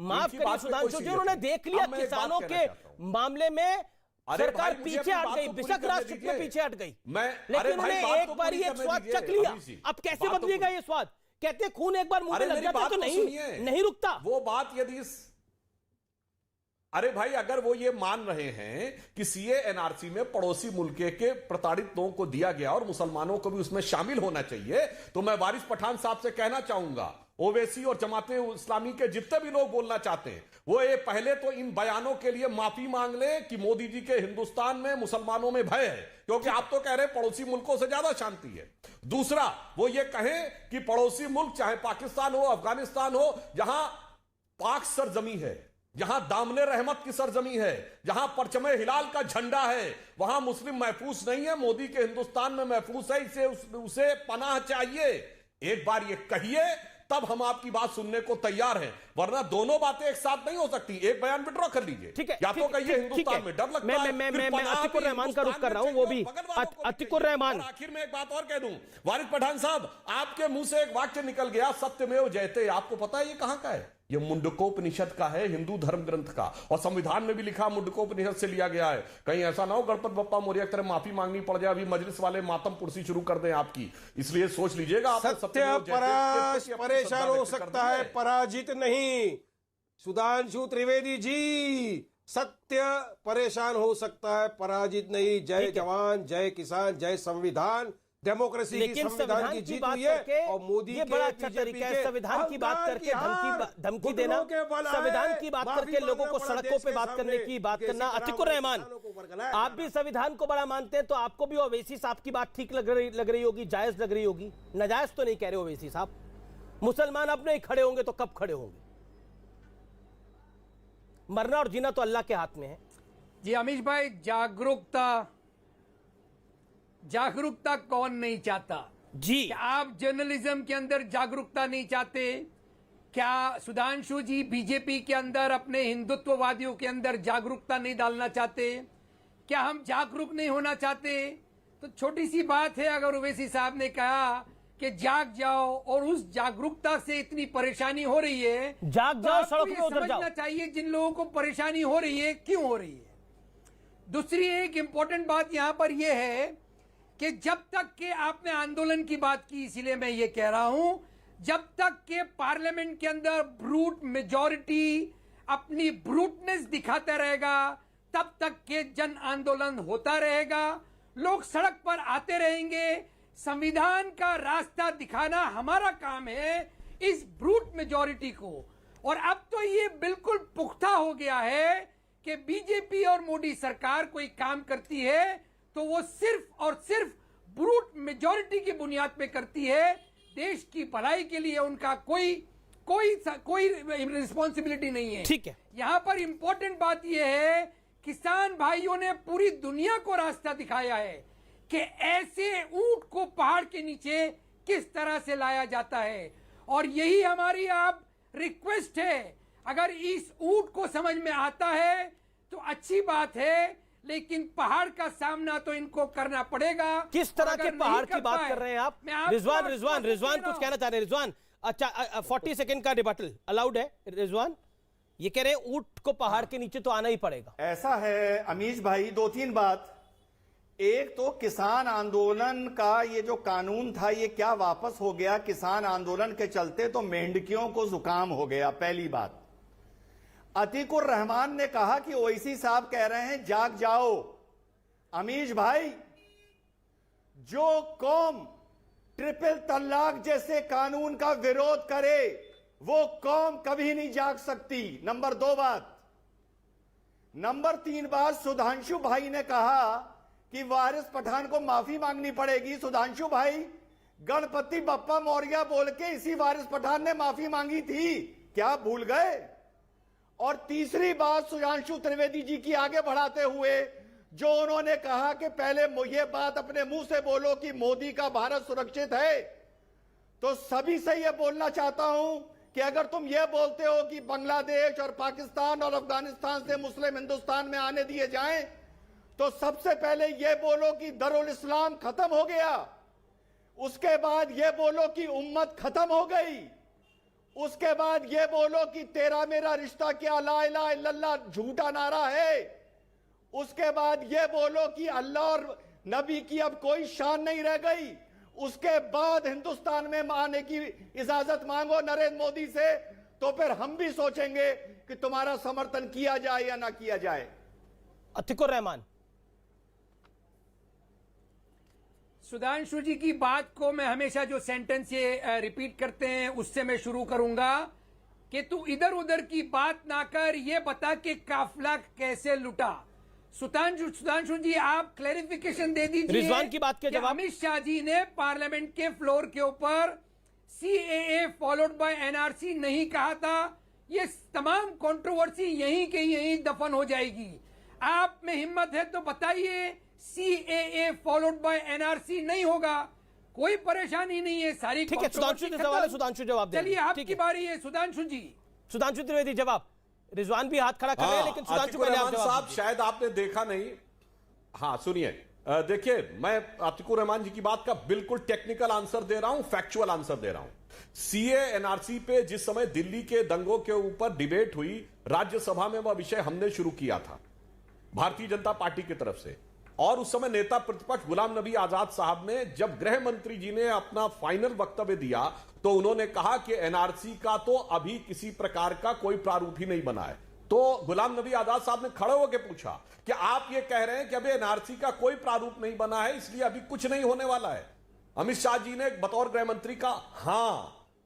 माफ करिए सुधांशु जी, उन्होंने देख लिया किसानों के मामले में सरकार पीछे हट गई, बेशक राष्ट्र में पीछे हट गई, लेकिन उन्होंने एक बार ये स्वाद चख लिया। अब कैसे बदलेगा ये स्वाद? कहते खून एक बार मुंह में लग जाता तो नहीं रुकता। वो बात यदि अरे भाई, अगर वो ये मान रहे हैं कि सीए एनआरसी में पड़ोसी मुल्क के प्रताड़ित लोगों को दिया गया और मुसलमानों को भी उसमें शामिल होना चाहिए, तो मैं वारिस पठान साहब से कहना चाहूंगा, ओवैसी और जमाते इस्लामी के जितने भी लोग बोलना चाहते हैं, वो ये पहले तो इन बयानों के लिए माफी मांग ले कि मोदी जी के हिंदुस्तान में मुसलमानों में भय है, क्योंकि आप तो कह रहे हैं पड़ोसी मुल्कों से ज्यादा शांति है। दूसरा, वो ये कहें कि पड़ोसी मुल्क चाहे पाकिस्तान हो, अफगानिस्तान हो, जहां पाक सरजमी है, जहां दामने रहमत की सरजमी है, जहां परचमे हिलाल का झंडा है, वहां मुस्लिम महफूज नहीं है, मोदी के हिंदुस्तान में महफूज है, इसे उसे पनाह चाहिए। एक बार ये कहिए, तब हम आपकी बात सुनने को तैयार हैं, वरना दोनों बातें एक साथ नहीं हो सकती। एक बयान विड्रॉ कर लीजिए, ठीक है, या तो कहिए हिंदुस्तान में डर लगता है। मैं अतिकुर रहमान का रुख कर रहा हूं, वो भी अतिकुर रहमान। आखिर में एक बात और कह दूं, वारिस पठान साहब, आपके मुंह से एक वाक्य निकल गया, सत्यमेव जयते। आपको पता है ये कहां का है? ये मुंडकोपनिषद का है, हिंदू धर्म ग्रंथ का, और संविधान में भी लिखा मुंडकोपनिषद से लिया गया है। कहीं ऐसा ना हो गणपति बप्पा मौर्य की तरह माफी मांगनी पड़ जाए, अभी मजलिस वाले मातम पुरसी शुरू कर दें आपकी, इसलिए सोच लीजिएगा। सत्य परेशान हो सकता है, पराजित नहीं। सुधांशु त्रिवेदी जी, सत्य परेशान हो सकता है, पराजित नहीं। जय जवान, जय किसान, जय संविधान। डेमोक्रेसी की, संविधान की जीत हुई है, और मोदी ये बड़ा अच्छा तरीका है संविधान की बात करके धमकी देना, संविधान की बात करके लोगों को सड़कों पे बात करने की बात करना। अतिकुर रहमान, आप भी संविधान को बड़ा मानते हैं, तो आपको भी ओवैसी साहब की बात ठीक लग रही होगी, जायज लग रही होगी। नाजायज तो नहीं कह रहे ओवैसी साहब, मुसलमान अब नहीं खड़े होंगे तो कब खड़े होंगे? मरना और जीना तो अल्लाह के हाथ में है। जी अमीश भाई, जागरूकता कौन नहीं चाहता जी? क्या आप जर्नलिज्म के अंदर जागरूकता नहीं चाहते? क्या सुधांशु जी बीजेपी के अंदर अपने हिंदुत्ववादियों के अंदर जागरूकता नहीं डालना चाहते? क्या हम जागरूक नहीं होना चाहते? तो छोटी सी बात है, अगर ओवैसी साहब ने कहा कि जाग जाओ और उस जागरूकता से इतनी परेशानी हो रही है, जाग जाओ, तो सड़क पे उतर जाओ। समझना चाहिए जिन लोगों को परेशानी हो रही है क्यों हो रही है। दूसरी एक इंपॉर्टेंट बात यहां पर यह है कि जब तक के आपने आंदोलन की बात की, इसीलिए मैं ये कह रहा हूं, जब तक के पार्लियामेंट के अंदर ब्रूट मेजॉरिटी अपनी ब्रूटनेस दिखाता रहेगा, तब तक के जन आंदोलन होता रहेगा, लोग सड़क पर आते रहेंगे। संविधान का रास्ता दिखाना हमारा काम है इस ब्रूट मेजॉरिटी को। और अब तो ये बिल्कुल पुख्ता हो गया है कि बीजेपी और मोदी सरकार कोई काम करती है तो वो सिर्फ और सिर्फ ब्रूट मेजॉरिटी की बुनियाद पे करती है। देश की भलाई के लिए उनका कोई रिस्पॉन्सिबिलिटी नहीं है। ठीक है, यहाँ पर इंपॉर्टेंट बात यह है, किसान भाइयों ने पूरी दुनिया को रास्ता दिखाया है कि ऐसे ऊंट को पहाड़ के नीचे किस तरह से लाया जाता है। और यही हमारी आप रिक्वेस्ट है, अगर इस ऊंट को समझ में आता है तो अच्छी बात है, लेकिन पहाड़ का सामना तो इनको करना पड़ेगा। किस तरह के पहाड़ की बात कर रहे हैं आप? रिजवान कुछ कहना चाह रहे हैं। रिजवान, अच्छा 40 सेकंड का रिबटल अलाउड है। रिजवान ये कह रहे हैं ऊंट को पहाड़ के नीचे तो आना ही पड़ेगा। ऐसा है अमीश भाई, 2-3 बात। एक तो किसान आंदोलन का ये जो कानून था, ये क्या वापस हो गया? किसान आंदोलन के चलते तो मेंढकियों को जुकाम हो गया, पहली बात। अतीकुर रहमान ने कहा कि ओवैसी साहब कह रहे हैं जाग जाओ। अमीश भाई, जो कौम ट्रिपल तलाक जैसे कानून का विरोध करे वो कौम कभी नहीं जाग सकती। नंबर 2 बात। नंबर 3 बात, सुधांशु भाई ने कहा कि वारिस पठान को माफी मांगनी पड़ेगी। सुधांशु भाई, गणपति बप्पा मौर्य बोल के इसी वारिस पठान ने माफी मांगी थी, क्या भूल गए? और तीसरी बात सुधांशु त्रिवेदी जी की आगे बढ़ाते हुए, जो उन्होंने कहा कि पहले ये बात अपने मुंह से बोलो कि मोदी का भारत सुरक्षित है, तो सभी से ये बोलना चाहता हूं कि अगर तुम ये बोलते हो कि बांग्लादेश और पाकिस्तान और अफगानिस्तान से मुस्लिम हिंदुस्तान में आने दिए जाएं, तो सबसे पहले ये बोलो कि दरुल इस्लाम खत्म हो गया। उसके बाद ये बोलो कि उम्मत खत्म हो गई। उसके बाद ये बोलो कि तेरा मेरा रिश्ता क्या ला इलाहा इल्लल्लाह झूठा नारा है। उसके बाद ये बोलो कि अल्लाह और नबी की अब कोई शान नहीं रह गई। उसके बाद हिंदुस्तान में आने की इजाजत मांगो नरेंद्र मोदी से, तो फिर हम भी सोचेंगे कि तुम्हारा समर्थन किया जाए या ना किया जाए। अतिकुर रहमान। सुधांशु जी की बात को मैं हमेशा जो सेंटेंस ये रिपीट करते हैं उससे मैं शुरू करूंगा कि तू इधर उधर की बात ना कर, ये बता कि काफिला कैसे लुटा। सुधांशु जी आप क्लैरिफिकेशन दे दीजिए। रिजवान की बात के जवाब। अमित शाह जी ने पार्लियामेंट के फ्लोर के ऊपर CAA फॉलोड बाय NRC नहीं कहा था। ये तमाम कंट्रोवर्सी यहीं के यहीं दफन हो जाएगी। आप में हिम्मत है तो बताइए CAA फॉलोड बाय NRC नहीं होगा, कोई परेशानी नहीं है। सारी ठीक है, सुधांशु जी सवाल है, सुधांशु जवाब देंगे। चलिए आपकी बारी है सुधांशु जी। सुधांशु त्रिवेदी जवाब। रिजवान भी हाथ खड़ा कर रहे हैं, लेकिन सुधांशु पहले आप जवाब साहब शायद आपने देखा नहीं। हाँ सुनिए, देखिए मैं अतिकुर रहमान जी की बात का बिल्कुल टेक्निकल आंसर दे रहा हूं, फैक्चुअल आंसर दे रहा हूं। CAA NRC पे जिस समय दिल्ली के दंगों के ऊपर डिबेट हुई, राज्यसभा में वह विषय हमने शुरू किया था भारतीय जनता पार्टी की तरफ से, और उस समय नेता प्रतिपक्ष गुलाम नबी आजाद साहब ने, जब गृह मंत्री जी ने अपना फाइनल वक्तव्य दिया तो उन्होंने कहा कि NRC का तो अभी किसी प्रकार का कोई प्रारूप ही नहीं बना है। तो गुलाम नबी आजाद साहब ने खड़े होकर पूछा कि आप ये कह रहे हैं कि अभी NRC का कोई प्रारूप नहीं बना है, इसलिए अभी कुछ नहीं होने वाला है। अमित शाह जी ने बतौर गृह मंत्री का हां,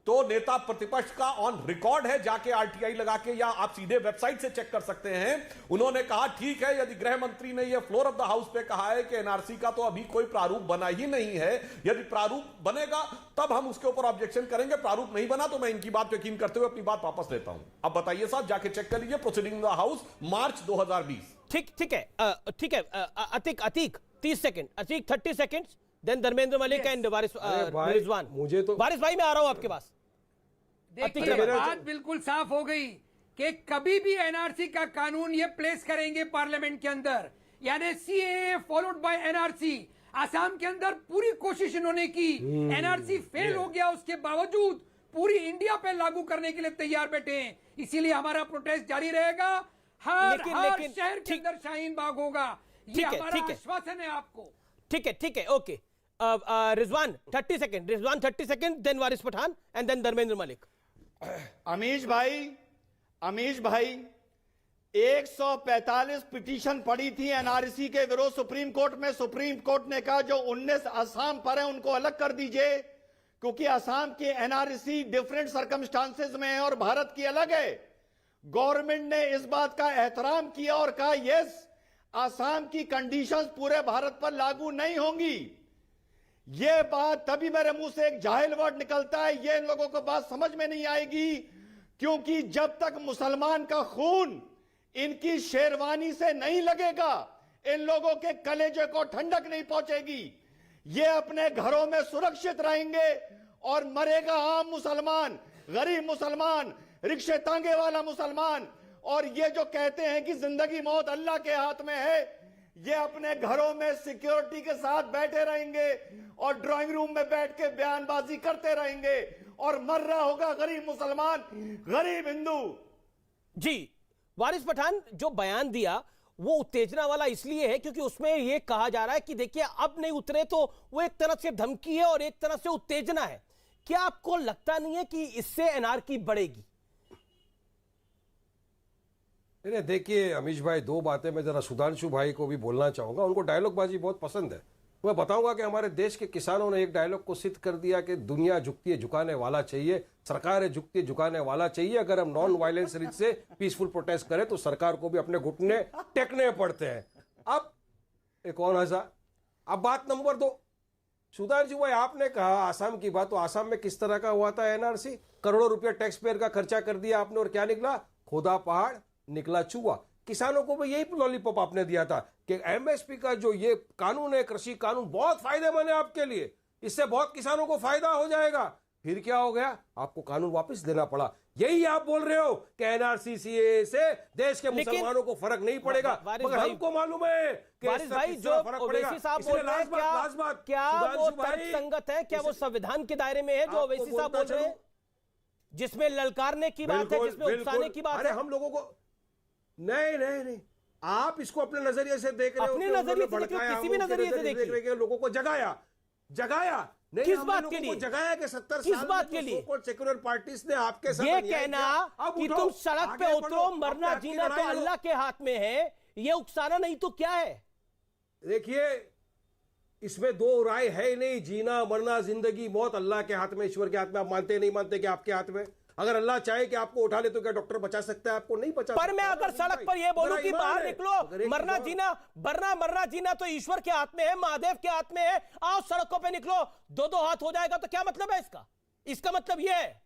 तो नेता प्रतिपक्ष का ऑन रिकॉर्ड है, जाके RTI लगा के या आप सीधे वेबसाइट से चेक कर सकते हैं। उन्होंने कहा ठीक है, यदि गृह मंत्री ने यह फ्लोर ऑफ द हाउस पे कहा है कि NRC का तो अभी कोई प्रारूप बना ही नहीं है, यदि प्रारूप बनेगा तब हम उसके ऊपर ऑब्जेक्शन करेंगे, प्रारूप नहीं बना तो मैं इनकी बात यकीन करते हुए अपनी बात वापस लेता हूं। अब बताइए साहब, जाके चेक कर लीजिए, proceeding in the house March 2020। ठीक है। Atiq 30 second, Atiq 30 seconds, then Dharmendra Malik and Rizwan. मुझे तो वारिस भाई मैं आ रहा हूं आपके पास। देखिए बात बिल्कुल साफ हो गई कि कभी भी NRC का कानून ये प्लेस करेंगे पार्लियामेंट के अंदर, यानी CAA followed by NRC। Assam के अंदर पूरी कोशिश इन्होंने की, NRC फेल हो गया, उसके बावजूद पूरी इंडिया पे लागू करने के लिए तैयार बैठे हैं। इसीलिए हमारा प्रोटेस्ट जारी रहेगा, हर शहर के अंदर शाहीन बाग होगा, ये हमारा आश्वासन है आपको। ठीक है, okay. Rizwan 30 second, Rizwan 30 second, then Waris Pathan and then Dharmendra Malik. Amish भाई 145 पिटीशन पड़ी थी NRC के विरोध सुप्रीम कोर्ट में। सुप्रीम कोर्ट ने कहा जो 19 असम पर है उनको अलग कर दीजिए, क्योंकि असम की NRC डिफरेंट सर्कमस्टांसेस में है और भारत की अलग है। गवर्नमेंट ने इस बात का एहतराम किया और कहा यस, असम की कंडीशंस पूरे भारत पर लागू नहीं होंगी। यह बात तभी मेरे मुंह से एक जाहिल वर्ड निकलता है, ये इन लोगों को बात समझ में नहीं आएगी, क्योंकि जब तक मुसलमान का खून इनकी शेरवानी से नहीं लगेगा, इन लोगों के कलेजे को ठंडक नहीं पहुंचेगी। ये अपने घरों में सुरक्षित रहेंगे और मरेगा आम मुसलमान, गरीब मुसलमान, रिक्शे तांगे वाला मुसलमान। और ये जो कहते हैं कि जिंदगी मौत अल्लाह के हाथ में है, ये अपने घरों में सिक्योरिटी के साथ बैठे रहेंगे और ड्राइंग रूम में बैठ के बयानबाजी करते रहेंगे और मर रहा होगा गरीब मुसलमान, गरीब हिंदू। जी वारिस पठान, जो बयान दिया वो उत्तेजना वाला इसलिए है क्योंकि उसमें यह कहा जा रहा है कि देखिए अब नहीं उतरे तो वो एक तरह से धमकी है और एक तरह से उत्तेजना है। क्या आपको लगता नहीं है कि इससे एनआरकी बढ़ेगी? देखिए अमीश भाई, दो बातें मैं जरा सुधांशु भाई को भी बोलना चाहूंगा। उनको डायलॉगबाजी बहुत पसंद है। मैं बताऊंगा कि हमारे देश के किसानों ने एक डायलॉग को सिद्ध कर दिया कि दुनिया झुकती है झुकाने वाला चाहिए, सरकार है झुकती है झुकाने वाला चाहिए। अगर हम नॉन वायलेंस रीत से पीसफुल प्रोटेस्ट करें तो सरकार को भी अपने घुटने टेकने पड़ते हैं। अब एक और हजा। अब बात नंबर 2, सुधांशु भाई आपने कहा आसाम की बात, तो आसाम में किस तरह का हुआ था एनआरसी? करोड़ों रुपया टैक्स पेयर का खर्चा कर दिया आपने और क्या निकला? खोदा पहाड़ निकला चूहा। किसानों को भी यही लॉलीपॉप आपने दिया था कि एमएसपी का जो ये कानून है, कृषि कानून, बहुत फायदेमंद है आपके लिए, इससे बहुत किसानों को फायदा हो जाएगा। फिर क्या हो गया? आपको कानून वापस देना पड़ा। यही आप बोल रहे हो कि एनआरसी सीएए से देश के मुसलमानों को फर्क नहीं पड़ेगा, मगर हमको मालूम है कि भाई जो ओवैसी साहब बोल रहे हैं क्या वो तर्कसंगत है? क्या वो संविधान के दायरे में है जो ओवैसी साहब बोल रहे हैं, जिसमें ललकारने की बात है, जिसमें उकसाने की बात है? हम लोगों को नहीं, आप इसको अपने नजरिए से देख रहे हो, अपने नजरिए से, किसी भी नजरिए से देख रहे हो, लोगों को जगाया। जगाया नहीं, किस हमने बात लोगों के को लिए? जगाया कि 70 किस साल बात में के जो लिए? so-called सेक्युलर पार्टीज ने आपके साथ ये अन्याय कहना किया, अब कि उठो, तुम सड़क आगे पे बढ़ो, उतरो, मरना अपने हक की जीना तो लड़ाई लड़ो। अल्लाह के हाथ में है, ये उकसाना नहीं तो क्या है? देखिए, इसमें दो राय है ही नहीं। जीना मरना जिंदगी मौत अल्लाह के हाथ में, ईश्वर के हाथ में। आप मानते नहीं मानते कि आपके हाथ में? अगर अल्लाह चाहे कि आपको उठा ले तो क्या डॉक्टर बचा सकता है आपको? नहीं बचा पर सकता। मैं अगर सड़क पर ये बोलूं कि बाहर अगर निकलो, एक मरना ईमान- जीना, मरना जीना तो ईश्वर के हाथ में है, महादेव के हाथ में है, आओ सड़कों पे निकलो, दो हाथ हो जाएगा, तो क्या मतलब है इसका? इसका मतलब ये है,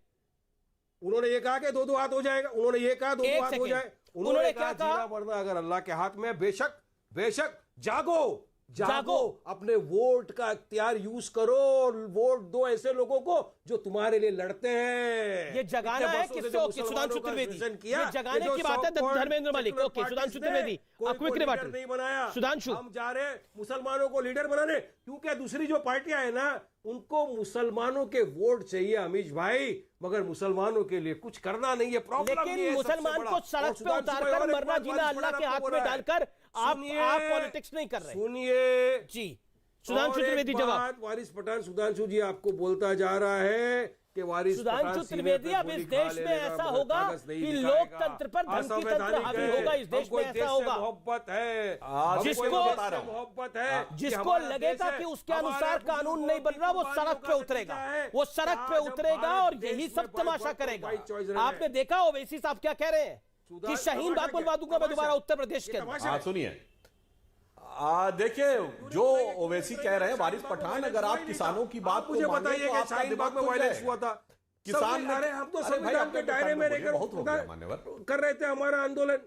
उन्होंने ये कहा कि दो हाथ हो जाएगा। उन्होंने ये कहा दो एक हाथ हो सेकंड। जाए। उन्होंने क्या कहा? जीना मरना अगर अल्लाह के हाथ में है, बेशक बेशक जागो जागो। जागो, अपने वोट का इख्तियार यूज करो और वोट दो ऐसे लोगों को जो तुम्हारे लिए लड़ते हैं। ये जगाना है किससे? ओके, सुधांशु त्रिवेदी, ये जगाने की बात है Dharmendra Malik. Okay, Sudhanshu Trivedi, quick rebuttal. नहीं बनाया सुधांशु, हम जा रहे हैं मुसलमानों को लीडर बनाने, क्योंकि दूसरी जो पार्टियां है ना, उनको मुसलमानों के वोट चाहिए अमीश भाई, मगर मुसलमानों के लिए कुछ करना नहीं है। प्रॉब्लम लेकिन मुसलमान को सड़क पे उतारकर मरना जीना अल्लाह के हाथ में डालकर आप पॉलिटिक्स नहीं कर रहे। सुनिए जी, सुधांशु त्रिवेदी जवाब। वारिस पठान सुधांशु जी आपको बोलता जा रहा है कि वारिस सुधांशु त्रिवेदी, अब इस देश में ऐसा होगा कि लोकतंत्र पर धमकी तंत्र हावी होगा। इस देश में ऐसा होगा, मोहब्बत है, मोहब्बत है, जिसको लगेगा कि उसके अनुसार कानून नहीं बन रहा, वो सड़क पे उतरेगा, वो सड़क पे उतरेगा और यही सब तमाशा करेगा। आपने देखा ओवैसी साहब क्या कह रहे हैं कि शाहीन बाग बनवा दूंगा मैं दोबारा उत्तर प्रदेश के अंदर। सुनिए, देखिए जो ओवैसी कह रहे हैं वारिस पठान, अगर आप किसानों की बात को मुझे माने बताइए तो कि आपका शाहीन दिमाग बाग में खुल वायलेंस जाएगा। हुआ था, किसान अरे हम तो अरे भाई, संविधान आपके के दायरे में रहकर बहुत हो गया मान्यवर। कर रहे थे हमारा आंदोलन।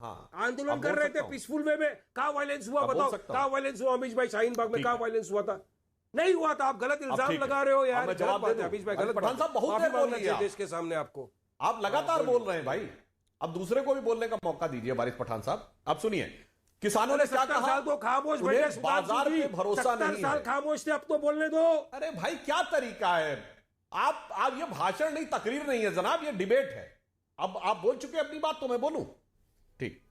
हाँ, आंदोलन अब कर बोल रहे सकता थे हूं। पीसफुल वे में। कहाँ वायलेंस हुआ? अब बोल बताओ, सकता हूं। कहाँ वायलेंस हुआ अमीश भाई? शाहीन बाग में ठीक कहाँ है। वायलेंस हुआ था? नहीं हुआ था। आप गलत इल्जाम ठीक है। लगा रहे हो यार। अब मैं गलत जवाब बात दे है दूं। अमीश भाई, अरे गलत पठान बात साहब है। बहुत माफी देर बोल मांगना रही चाहिए है। देश के सामने आपको। आप लगातार बोल रहे हैं भाई, अब दूसरे को भी बोलने का मौका दीजिए। वारिस पठान साहब अब सुनिए, किसानों ने क्या 70 कहा? साल तो खामोश उन्हें बैठे बाजार पे भरोसा 70 नहीं साल है। खामोश थे, अब तो बोलने दो। अरे भाई क्या तरीका है? आप ये भाषण नहीं, तकरीर नहीं है जनाब, ये डिबेट है। अब आप बोल चुके अपनी बात, तो मैं बोलूं? ठीक।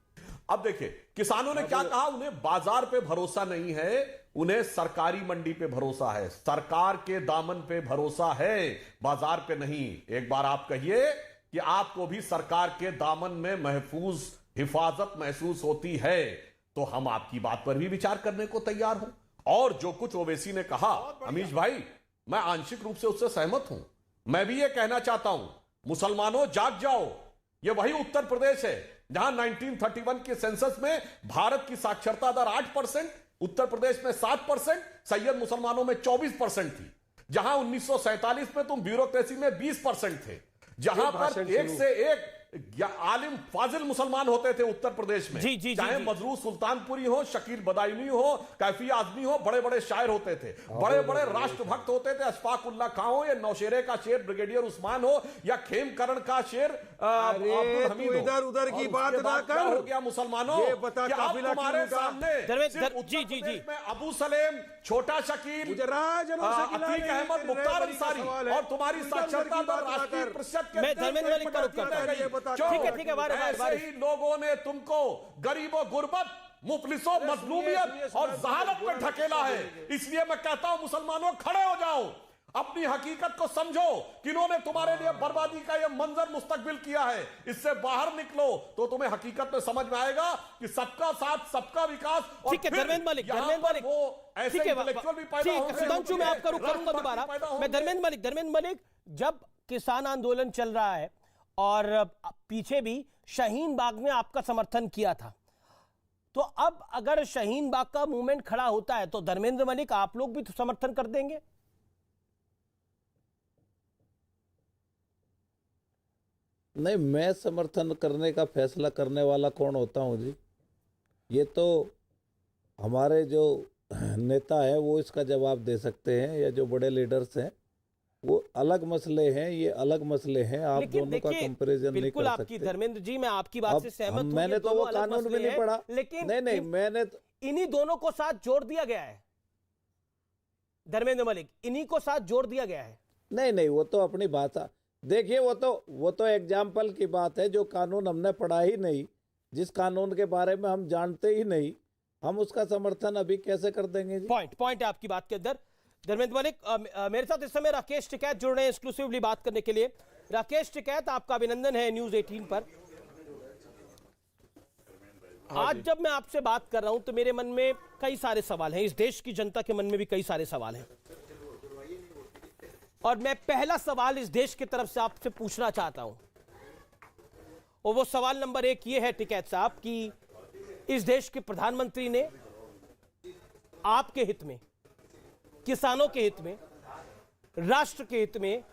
अब देखिए, किसानों ने क्या कहा? उन्हें बाजार पे भरोसा नहीं है, उन्हें सरकारी मंडी पे भरोसा है, सरकार के दामन पे भरोसा है, बाजार पे नहीं। एक बार आप कहिए कि आपको भी सरकार के दामन में महफूज हिफाजत महसूस होती है, तो हम आपकी बात पर भी विचार करने को तैयार हूं। और जो कुछ ओवैसी ने कहा अमीश भाई, मैं आंशिक रूप से उससे सहमत हूं। मैं भी ये कहना चाहता हूं, मुसलमानों जाग जाओ। ये वही उत्तर प्रदेश है जहां 1931 के सेंसस में भारत की साक्षरता दर 8%, उत्तर प्रदेश में 7%, सैयद मुसलमानों में 24% थी। जहां 1947 में तुम ब्यूरोक्रेसी में 20% थे, जहां पर एक से एक आलिम फाजिल मुसलमान होते थे उत्तर प्रदेश में। चाहे मजरूर सुल्तानपुरी हो, शकील बदायूनी हो, कैफी आजमी हो, बड़े बड़े शायर होते थे, बड़े बड़े राष्ट्रभक्त होते थे। अशफाक उल्लाह खां हो, या नौशेरे का शेर ब्रिगेडियर उस्मान हो, या खेमकरण का शेर अब्दुल हमीद हो। इधर उधर की बात ना कर। हो गया मुसलमानों, ये बता कि अब तुम्हारे सामने सिर्फ उत्तर प्रदेश में अबू सलेम, छोटा शकील, अतीक अहमद, मुख्तार अंसारी और तुम्हारी साक्षरता दर राष्ट्रीय परिषद के ठीक है, ऐसे ही लोगों ने तुमको गरीबों, गुर्बत, मुफलिसों, मजलूमियत और जहालत में ढकेला है। इसलिए मैं कहता हूं मुसलमानों, खड़े हो जाओ, अपनी हकीकत को समझो कि इन्होंने तुम्हारे लिए बर्बादी का यह मंजर मुस्तकबिल किया है। इससे बाहर निकलो तो तुम्हें हकीकत में समझ में आएगा कि सबका साथ, सबका विकास। ठीक है धर्मेंद्र मलिक, ठीक है सुधांशु, मैं आपका रुख करूंगा दोबारा। मैं धर्मेंद्र मलिक, जब किसान आंदोलन चल रहा है और पीछे भी शाहीन बाग ने आपका समर्थन किया था, तो अब अगर शाहीन बाग का मूवमेंट खड़ा होता है तो धर्मेंद्र मलिक आप लोग भी तो समर्थन कर देंगे? नहीं, मैं समर्थन करने का फैसला करने वाला कौन होता हूँ जी? ये तो हमारे जो नेता है वो इसका जवाब दे सकते हैं, या जो बड़े लीडर्स हैं, वो अलग मसले हैं, ये अलग मसले हैं। आप दोनों का कंपैरिजन नहीं कर सकते। धर्मेंद्र जी, मैं आपकी बात से सहमत हूं। मैंने तो वो कानून भी नहीं पढ़ा, लेकिन नहीं मैंने इन्हीं दोनों को साथ जोड़ दिया गया है। धर्मेंद्र मलिक, इन्हीं को साथ जोड़ दिया गया है। नहीं, वो तो अपनी बात है। देखिए, वो तो एग्जाम्पल की बात है। जो कानून हमने पढ़ा ही नहीं, जिस कानून के बारे में हम जानते ही नहीं, हम उसका समर्थन अभी कैसे कर देंगे जी? पॉइंट है आपकी बात के अंदर। धर्मेंद्र मलिक, मेरे साथ इस समय राकेश टिकैत जुड़ रहे हैं एक्सक्लूसिवली बात करने के लिए। राकेश टिकैत, आपका अभिनंदन है न्यूज 18 पर। आज जब मैं आपसे बात कर रहा हूं तो मेरे मन में कई सारे सवाल हैं, इस देश की जनता के मन में भी कई सारे सवाल हैं, और मैं पहला सवाल इस देश की तरफ से आपसे पूछना चाहता हूं, और वो सवाल नंबर 1 ये है टिकैत साहब कि इस देश के प्रधानमंत्री ने आपके हित में, किसानों के हित में, राष्ट्र के हित में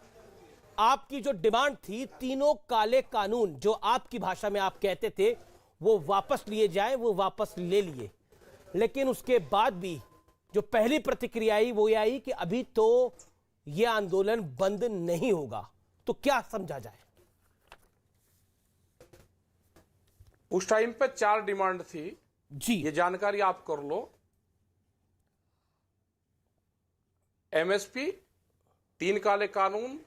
आपकी जो डिमांड थी, तीनों काले कानून जो आपकी भाषा में आप कहते थे वो वापस लिए जाए, वो वापस ले लिए। लेकिन उसके बाद भी जो पहली प्रतिक्रिया आई वो ये आई कि अभी तो ये आंदोलन बंद नहीं होगा। तो क्या समझा जाए? उस टाइम पे 4 डिमांड थी जी, ये जानकारी आप कर लो। एमएसपी, 3 काले कानून,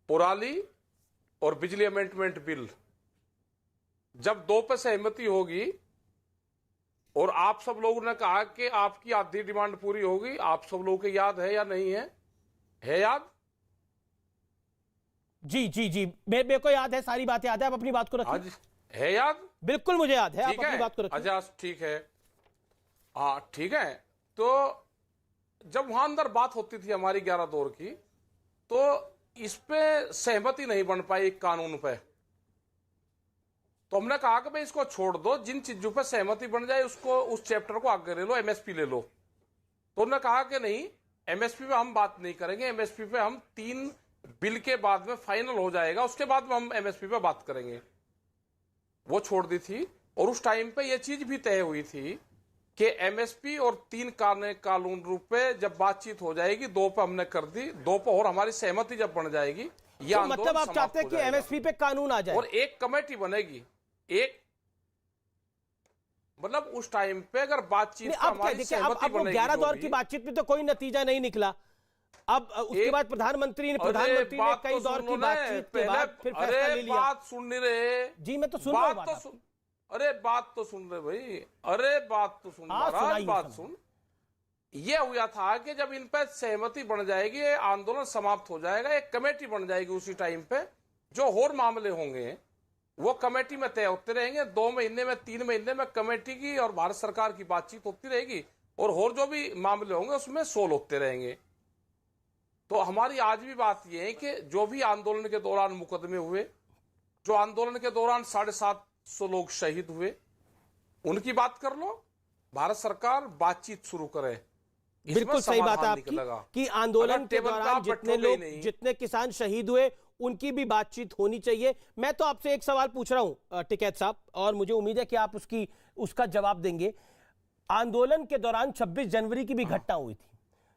पुराली और बिजली अमेंडमेंट बिल। जब 2 पे सहमति होगी और आप सब लोगों ने कहा कि आपकी आधी डिमांड पूरी होगी, आप सब लोगों को याद है या नहीं है? है याद? जी जी जी, मेरे को याद है, सारी बातें याद है, आप अपनी बात को रखिए। है याद? बिल्कुल मुझे याद है, आप ठीक अपनी बात को रखिए। अच्छा ठीक है, हाँ ठीक है। तो जब वहां अंदर बात होती थी हमारी 11 दौर की, तो इस पे सहमति नहीं बन पाई एक कानून पे, तो हमने कहा कि भाई इसको छोड़ दो, जिन चीजों पे सहमति बन जाए उसको, उस चैप्टर को आगे ले लो, एमएसपी ले लो। तो उन्होंने कहा कि नहीं, एमएसपी पे हम बात नहीं करेंगे, एमएसपी पे हम 3 बिल के बाद में फाइनल हो जाएगा, उसके बाद में हम एमएसपी पे बात करेंगे। वो छोड़ दी थी। और उस टाइम पे ये चीज भी तय हुई थी कि एमएसपी और 3 कानून रूप पे जब बातचीत हो जाएगी, 2 पे हमने कर दी, 2 पे और हमारी सहमति जब बन जाएगी, ये तो मतलब आप चाहते हैं कि एमएसपी पे कानून आ जाए और एक कमेटी बनेगी। एक मतलब उस टाइम पे अगर बातचीत अब वो 11 दौर की बातचीत में तो कोई नतीजा नहीं निकला। अब उसके बाद प्रधानमंत्री ने कई दौर की बातचीत के बाद फिर फैसला ले लिया। बात सुन नहीं रहे जी, मैं तो सुन रहा हूं। अरे बात तो सुन रहे भाई, अरे बात तो सुन, बात सुन। ये हुआ था कि जब इन पे सहमति बन जाएगी, आंदोलन समाप्त हो जाएगा, एक कमेटी बन जाएगी उसी टाइम पे, जो और मामले होंगे वो कमेटी में तय होते रहेंगे। 2 महीने में, 3 महीने में कमेटी की और भारत सरकार की बातचीत होती रहेगी, और जो भी मामले होंगे उसमें सोल्व होते रहेंगे। तो हमारी आज भी बात यह है कि जो भी आंदोलन के दौरान मुकदमे हुए, जो आंदोलन के दौरान 750 लोग शहीद हुए, उनकी बात कर लो, भारत सरकार बातचीत शुरू करे। बिल्कुल सही बात है आपकी कि आंदोलन के दौरान जितने किसान शहीद हुए उनकी भी बातचीत होनी चाहिए। मैं तो आपसे एक सवाल पूछ रहा हूं टिकैत साहब, और मुझे उम्मीद है कि आप उसका जवाब देंगे। आंदोलन के दौरान 26 जनवरी की भी घटना हुई थी,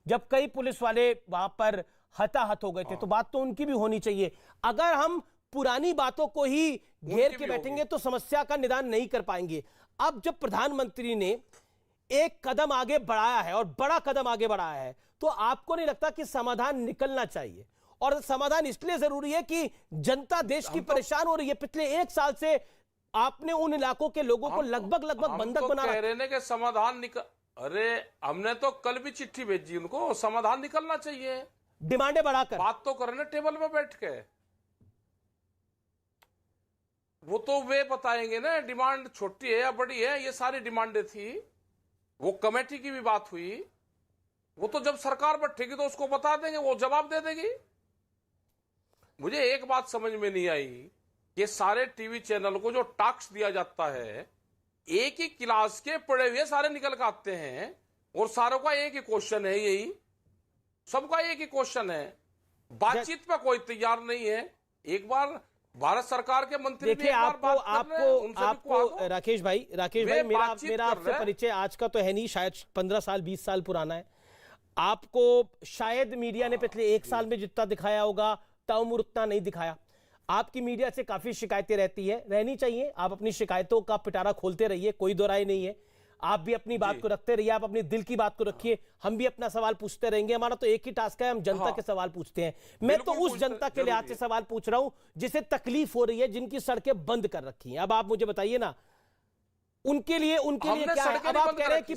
जब कई पुलिस वाले वहां पर हताहत हो गए थे, तो बात तो उनकी भी होनी चाहिए। अगर हम पुरानी बातों को ही घेर के बैठेंगे तो समस्या का निदान नहीं कर पाएंगे। अब जब प्रधानमंत्री ने एक कदम आगे बढ़ाया है, और बड़ा कदम आगे बढ़ाया है, तो आपको नहीं लगता कि समाधान निकलना चाहिए? और समाधान इसलिए जरूरी है कि जनता देश की परेशान हो रही है। पिछले 1 साल से आपने उन इलाकों के लोगों को लगभग बंधक बना कह रहे हैं कि समाधान निकल, अरे हमने तो कल भी चिट्ठी भेजी उनको, समाधान निकलना चाहिए, डिमांडें बढ़ाकर बात तो करने टेबल पे बैठ के। वो तो वे बताएंगे ना डिमांड छोटी है या बड़ी है। ये सारी डिमांडें थी, वो कमेटी की भी बात हुई, वो तो जब सरकार बैठेगी तो उसको बता देंगे, वो जवाब दे देगी। मुझे एक बात समझ में नहीं आई, ये सारे टीवी चैनल को जो टास्क दिया जाता है, एक ही क्लास के पढ़े हुए सारे निकल के आते हैं, और सारों का एक ही क्वेश्चन है, यही सबका एक ही क्वेश्चन है, बातचीत पे कोई तैयार नहीं है। एक बार भारत सरकार के मंत्री देखिए, आपको राकेश भाई मेरा आपसे परिचय आज का तो है नहीं, शायद 15 साल 20 साल पुराना है। आपको शायद मीडिया ने पिछले 1 साल में जितना दिखाया होगा, ताउम्र उतना नहीं दिखाया। आपकी मीडिया से काफी शिकायतें रहती है, रहनी चाहिए। आप अपनी शिकायतों का पिटारा खोलते रहिए, कोई दो राय नहीं है। आप भी अपनी बात को रखते रहिए, आप अपने दिल की बात को रखिए, हम भी अपना सवाल पूछते रहेंगे। हमारा तो एक ही टास्क है, हम जनता के सवाल पूछते हैं। मैं तो उस जनता के लिहाज से सवाल पूछ रहा हूं जिसे तकलीफ हो रही है, जिनकी सड़कें बंद कर रखी हैं। अब आप मुझे बताइए ना, उनके लिए क्या है? अब आप कह रहे हैं कि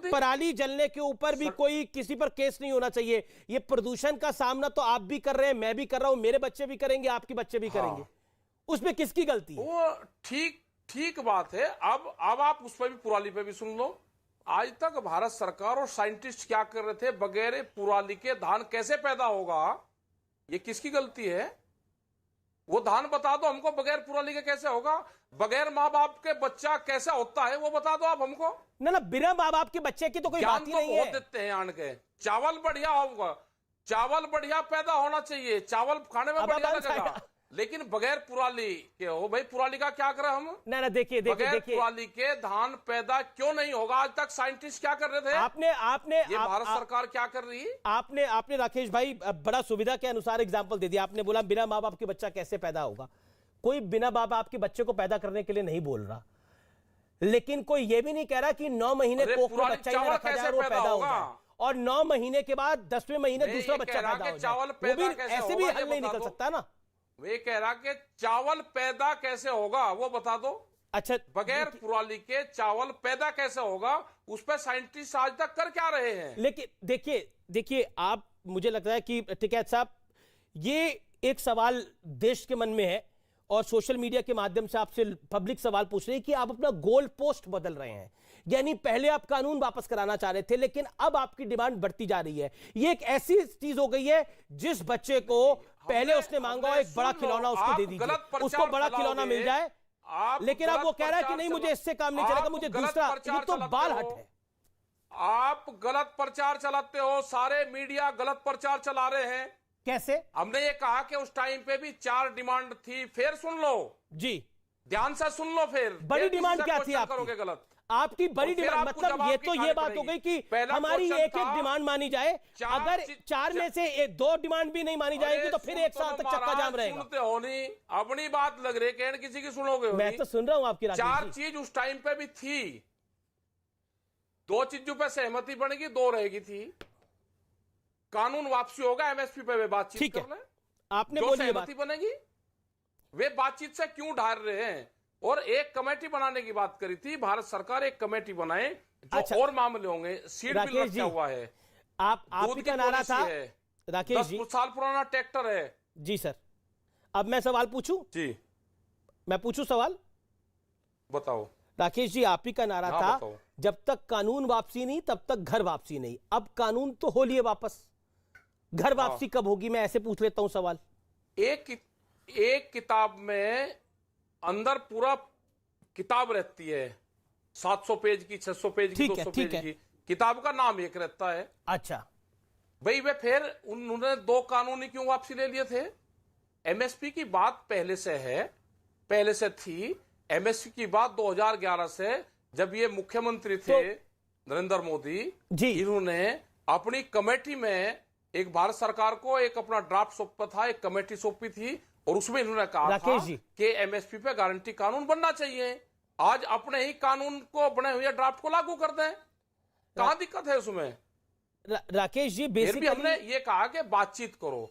पराली जलने के ऊपर भी कोई किसी पर केस नहीं होना चाहिए। ये प्रदूषण का सामना तो आप भी कर रहे हैं, मैं भी कर रहा हूं, मेरे बच्चे भी करेंगे, आपके बच्चे भी करेंगे। उसमें किसकी गलती है? वो ठीक बात है। अब आप उस पर भी, पुराली पे भी सुन लो। आज तक भारत सरकार और साइंटिस्ट क्या कर रहे थे, बगैर पुराली के धान कैसे पैदा होगा, ये किसकी गलती है? वो धान बता दो हमको, बगैर पुराली के कैसे होगा? बगैर माँ बाप के बच्चा कैसा होता है वो बता दो आप हमको। ना बिना माँ बाप के बच्चे की तो कोई बात ही नहीं है। देते हैं आन के, चावल बढ़िया होगा, चावल बढ़िया पैदा होना चाहिए, चावल खाने में बढ़िया लगेगा, लेकिन बगैर पुराली के हो भाई। पुराली का क्या करें हम? ना देखिए बगैर पुराली के धान पैदा क्यों नहीं होगा? आज तक साइंटिस्ट क्या कर रहे थे? आपने ये भारत सरकार क्या कर रही है? आपने राकेश भाई बड़ा सुविधा के अनुसार एग्जांपल दे दिया। आपने बोला बिना माँ बाप के बच्चा कैसे पैदा होगा। कोई बिना माँ बाप के बच्चे को पैदा करने के लिए नहीं बोल रहा, लेकिन कोई ये भी नहीं कह रहा कि 9 महीने कोख में बच्चा ही रखा जाए वो पैदा होगा, और 9 महीने के बाद 10वें महीने दूसरा बच्चा पैदा हो जाए। वो भी ऐसे भी हल नहीं निकल सकता ना। वे कह रहा कि चावल पैदा कैसे होगा वो बता दो। अच्छा, बगैर पुराली के चावल पैदा कैसे होगा, उस पर साइंटिस्ट आज तक कर क्या रहे हैं? लेकिन देखिए आप, मुझे लगता है कि टिकैत साहब, ये एक सवाल देश के मन में है और सोशल मीडिया के माध्यम से आपसे पब्लिक सवाल पूछ रही है कि आप अपना गोल पोस्ट बदल रहे हैं। यानी पहले आप कानून वापस कराना चाह रहे थे, लेकिन अब आपकी डिमांड बढ़ती जा रही है। ये एक ऐसी चीज हो गई है, जिस बच्चे को पहले उसने मांगा एक बड़ा खिलौना उसको दे दीजिए, उसको बड़ा खिलौना मिल जाए, लेकिन अब वो कह रहा है कि नहीं मुझे इससे काम नहीं चलेगा, मुझे दूसरा। ये तो बाल हट है। आप गलत प्रचार चलाते हो, सारे मीडिया गलत प्रचार चला रहे हैं। कैसे? हमने ये कहा कि उस टाइम पे भी 4 डिमांड थी, फिर सुन लो जी, ध्यान से सुन लो। फिर बड़ी डिमांड क्या थी करोगे गलत? आपकी बड़ी डिमांड, मतलब ये तो ये बात हो गई कि हमारी एक डिमांड मानी जाए। अगर 4 में से 2 डिमांड भी नहीं मानी जाएगी तो फिर 1 साल तक चक्का जाम रहेगा। सुनते हो नहीं, अपनी बात लग रही है, किसी की सुनोगे? मैं तो सुन रहा हूं आपकी। 4 चीज उस टाइम पे भी थी, 2 चीजों पे सहमति बनेगी, 2 रहेगी थी। कानून वापसी होगा, एमएसपी पे वे बातचीत कर लें, आपने जो बोली सहमति बनेगी। वे बातचीत से क्यों ढार रहे हैं? और एक कमेटी बनाने की बात करी थी भारत सरकार, एक कमेटी बनाए जो अच्छा, और मामले होंगे। सीट बिल रखा हुआ है, आप ही का नारा था राकेश जी। 10 साल पुराना ट्रैक्टर है जी सर। अब मैं सवाल पूछूं जी? मैं पूछूं सवाल, बताओ राकेश जी। आप ही का नारा था जब तक कानून वापसी नहीं तब तक घर वापसी नहीं। अब कानून तो हो लिए वापस, घर वापसी कब होगी? मैं ऐसे पूछ लेता हूं सवाल। एक किताब में अंदर पूरा किताब रहती है, 700 पेज की, 600 पेज की, 200 पेज की। किताब का नाम एक रहता है। अच्छा भाई, वे फिर उन्होंने 2 कानूनी क्यों वापसी ले लिए थे? एमएसपी की बात पहले से है, पहले से थी। एमएसपी की बात 2011 से, जब ये मुख्यमंत्री थे नरेंद्र मोदी जी, इन्होंने अपनी कमेटी में एक भारत सरकार को एक अपना ड्राफ्ट सौंपा था, एक कमेटी सौंपी थी, और उसमें इन्होंने कहा था कि एमएसपी पे गारंटी कानून बनना चाहिए। आज अपने ही कानून को, बने हुए ड्राफ्ट को लागू कर दें, कहां दिक्कत है उसमें? राकेश जी बेसिकली हमने ये कहा कि बातचीत करो।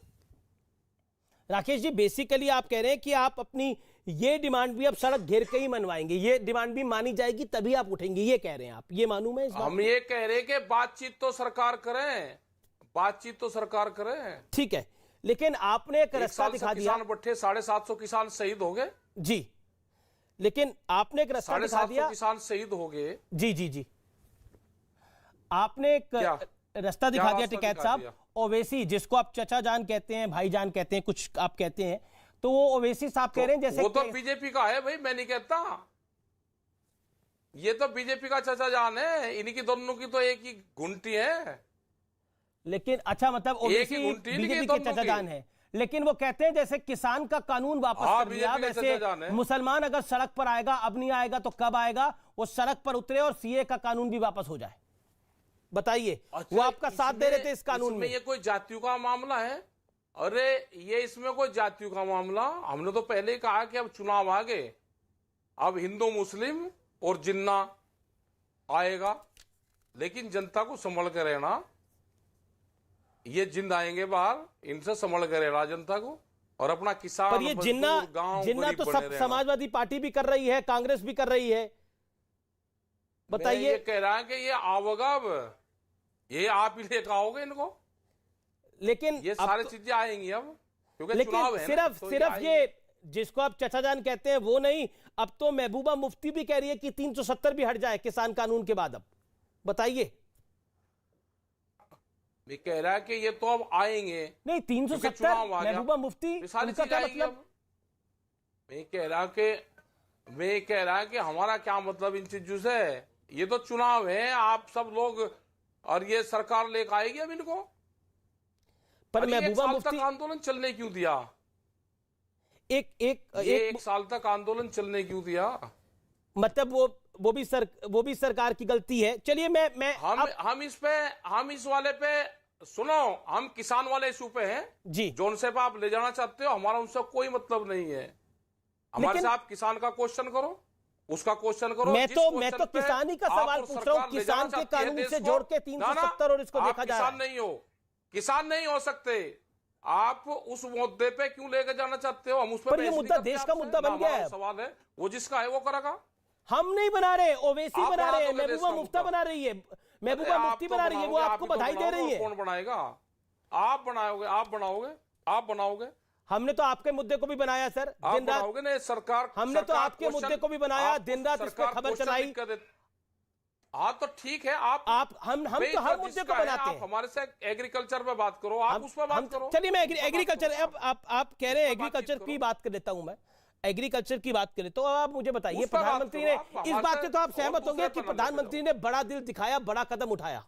राकेश जी बेसिकली आप कह रहे हैं कि आप अपनी ये डिमांड भी अब सड़क घेर के ही मनवाएंगे, ये डिमांड भी मानी जाएगी तभी आप उठेंगे, ये कह रहे हैं आप? ये मानूं मैं इस बात? हम ये कह रहे हैं कि बातचीत तो सरकार करें, बातचीत तो सरकार करें। ठीक है, लेकिन आपने एक रास्ता दिखा दिया। किसान बैठे, 750 किसान शहीद हो गए जी, लेकिन आपने एक रास्ता दिखा दिया। किसान शहीद हो गए जी जी जी, आपने एक रास्ता दिखा दिया टिकैत साहब। ओवैसी, जिसको आप चचा जान कहते हैं, भाई जान कहते हैं, कुछ आप कहते हैं, तो वो ओवैसी साहब कह रहे हैं जैसे वो तो बीजेपी का है भाई, मैं नहीं कहता। ये तो बीजेपी का चचा जान है, इनकी दोनों की तो एक ही घुंटी है। लेकिन अच्छा, मतलब ओवैसी बीजेपी के चचा जान है, लेकिन वो कहते हैं जैसे किसान का कानून वापस कर दिया, वैसे मुसलमान अगर सड़क पर आएगा, अब नहीं आएगा तो कब आएगा, वो सड़क पर उतरे और सीए का कानून भी वापस हो जाए। बताइए, वो आपका साथ दे रहे थे इस कानून में। ये कोई जातियों का मामला है? अरे ये इसमें कोई जातियों का मामला, हमने तो पहले ही कहा कि अब चुनाव आ गए, अब हिंदू मुस्लिम और जिन्ना आएगा, लेकिन जनता को संभल कर रहना। ये जिंद आएंगे बाहर, इनसे संभल कर रहना जनता को, और अपना किसान। पर ये जिन्ना तो सब समाजवादी पार्टी भी कर रही है, कांग्रेस भी कर रही है। बताइए। ये कह रहा है कि ये आओगा, अब ये आप ही लेकर आओगे इनको, लेकिन ये सारी चीजें आएंगी अब, क्योंकि चुनाव है सिर्फ तो सिर्फ ये जिसको आप चचा जान कहते हैं वो नहीं, अब तो महबूबा मुफ्ती भी कह रही है कि 370 भी हट जाए किसान कानून के बाद। अब बताइए। मैं कह रहा है कि ये तो अब आएंगे नहीं, 370 महबूबा मुफ्ती सारी उनका चीज क्या आएगी मतलब? अब। मैं कह रहा कि हमारा क्या मतलब इन चीजों से, ये तो चुनाव है, आप सब लोग और ये सरकार लेकर आएगी अब इनको। पर महबूबा मुफ्ती तक आंदोलन चलने क्यों दिया? एक साल तक आंदोलन चलने क्यों दिया? मतलब वो भी सरकार की गलती है। चलिए हम इस वाले पे सुनो, हम किसान वाले इशू पे हैं जी, जो उनसे आप ले जाना चाहते हो, हमारा उनसे कोई मतलब नहीं है। हमारे से आप किसान का क्वेश्चन करो, उसका क्वेश्चन करो। मैं तो किसान ही का सवाल पूछ रहा हूँ, किसान के कानून से जोड़ के 370 और इसको देखा जा रहा है। किसान नहीं हो, किसान नहीं हो सकते आप, उस मुद्दे पे क्यों लेकर जाना चाहते हो? हम उस पर ये मुद्दा देश का मुद्दा बन गया है। सवाल है वो जिसका है वो करेगा। हम नहीं बना रहे, ओवैसी बना रहे हैं, महबूबा मुफ्ती बना रही है, महबूबा मुफ्ती बना रही है, वो आपको बधाई दे रही है। कौन बनाएगा? आप बनाओगे, आप बनाओगे। हमने तो आपके मुद्दे को भी बनाया सर, दिन रात ने सरकार, हमने तो आपके मुद्दे को भी बनाया, दिन रात इस पर खबर चलाई। हाँ तो ठीक है, हम तो हर मुद्दे को बनाते हैं। हमारे से एग्रीकल्चर पे बात करो, आप उस पर बात करो। चलिए मैं एग्रीकल्चर, अब आप कह रहे हैं एग्रीकल्चर की बात कर लेता हूं, मैं एग्रीकल्चर की बात करें तो आप मुझे बताइए, प्रधानमंत्री ने इस बात से तो आप सहमत होंगे कि प्रधानमंत्री ने बड़ा दिल दिखाया, बड़ा कदम उठाया।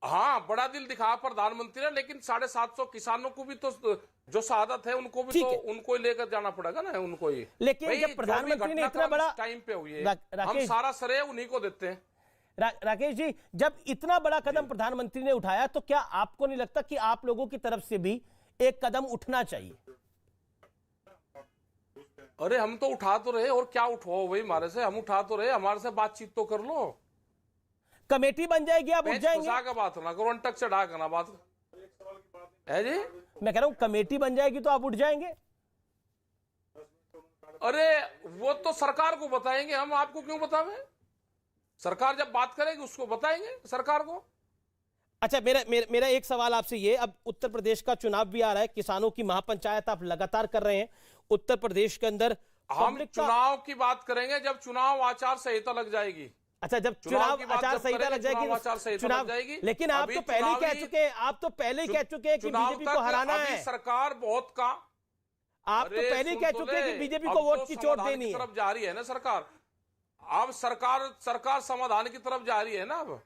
हाँ, बड़ा दिल दिखाया प्रधानमंत्री ने, लेकिन 750 किसानों को भी तो जो शहादत है उनको भी तो उनको ही लेकर जाना पड़ेगा ना, उनको ही। लेकिन जब प्रधानमंत्री ने इतना बड़ा टाइम पे हुई है, हम सारा श्रेय उन्हीं को देते हैं। राकेश जी, जब इतना बड़ा कदम प्रधानमंत्री ने उठाया तो क्या आपको नहीं लगता कि आप लोगों की तरफ से भी एक कदम उठना चाहिए? अरे हम तो उठा तो रहे, और क्या उठवाओ भाई हमारे से, हम उठा तो रहे, हमारे से बातचीत तो कर लो। कमेटी बन जाएगी, आप उठ जाएंगे? का बात ना करो, अंटक से ढा करना बात है जी। मैं कह रहा हूं कमेटी बन जाएगी तो आप उठ जाएंगे? अरे वो तो सरकार को बताएंगे, हम आपको क्यों बतावें? सरकार जब बात करेगी उसको बताएंगे सरकार को। अच्छा, मेरा एक सवाल आपसे ये, अब उत्तर प्रदेश का चुनाव भी आ रहा है, किसानों की महापंचायत आप लगातार कर रहे हैं उत्तर प्रदेश के अंदर। हम चुनाव की बात करेंगे जब चुनाव आचार संहिता लग जाएगी। अच्छा, जब चुनाव आचार संहिता लग जाएगी, चुनाव, लेकिन आप तो पहले ही कह चुके हैं, कि बीजेपी को हराना है। सरकार बहुत का, आप तो पहले ही कह चुके हैं कि बीजेपी को वोट की चोट देनी है। तरफ जा रही है ना सरकार, अब सरकार समाधान की तरफ जा रही है ना, अब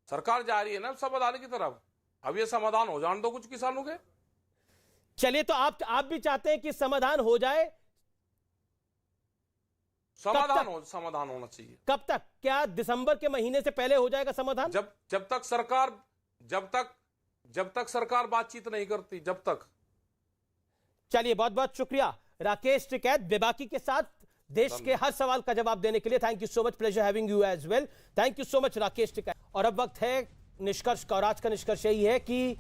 सरकार जा रही है ना समाधान की तरफ। अब ये समाधान हो जाने दो कुछ किसानों के। चलिए, तो आप भी चाहते हैं कि समाधान हो जाए? समाधान होना चाहिए। कब तक? क्या दिसंबर के महीने से पहले हो जाएगा समाधान? जब तक सरकार बातचीत नहीं करती, जब तक। चलिए, बहुत बहुत शुक्रिया राकेश टिकैत, बेबाकी के साथ देश के हर सवाल का जवाब देने के लिए। Thank you so much, pleasure having you as well. Thank you so much Rakesh Tikait. और अब वक्त है निष्कर्ष का, और आज का निष्कर्ष यही है कि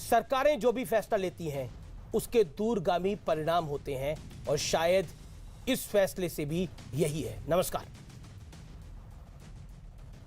सरकारें जो भी फैसला लेती हैं उसके दूरगामी परिणाम होते हैं, और शायद इस फैसले से भी यही है। नमस्कार।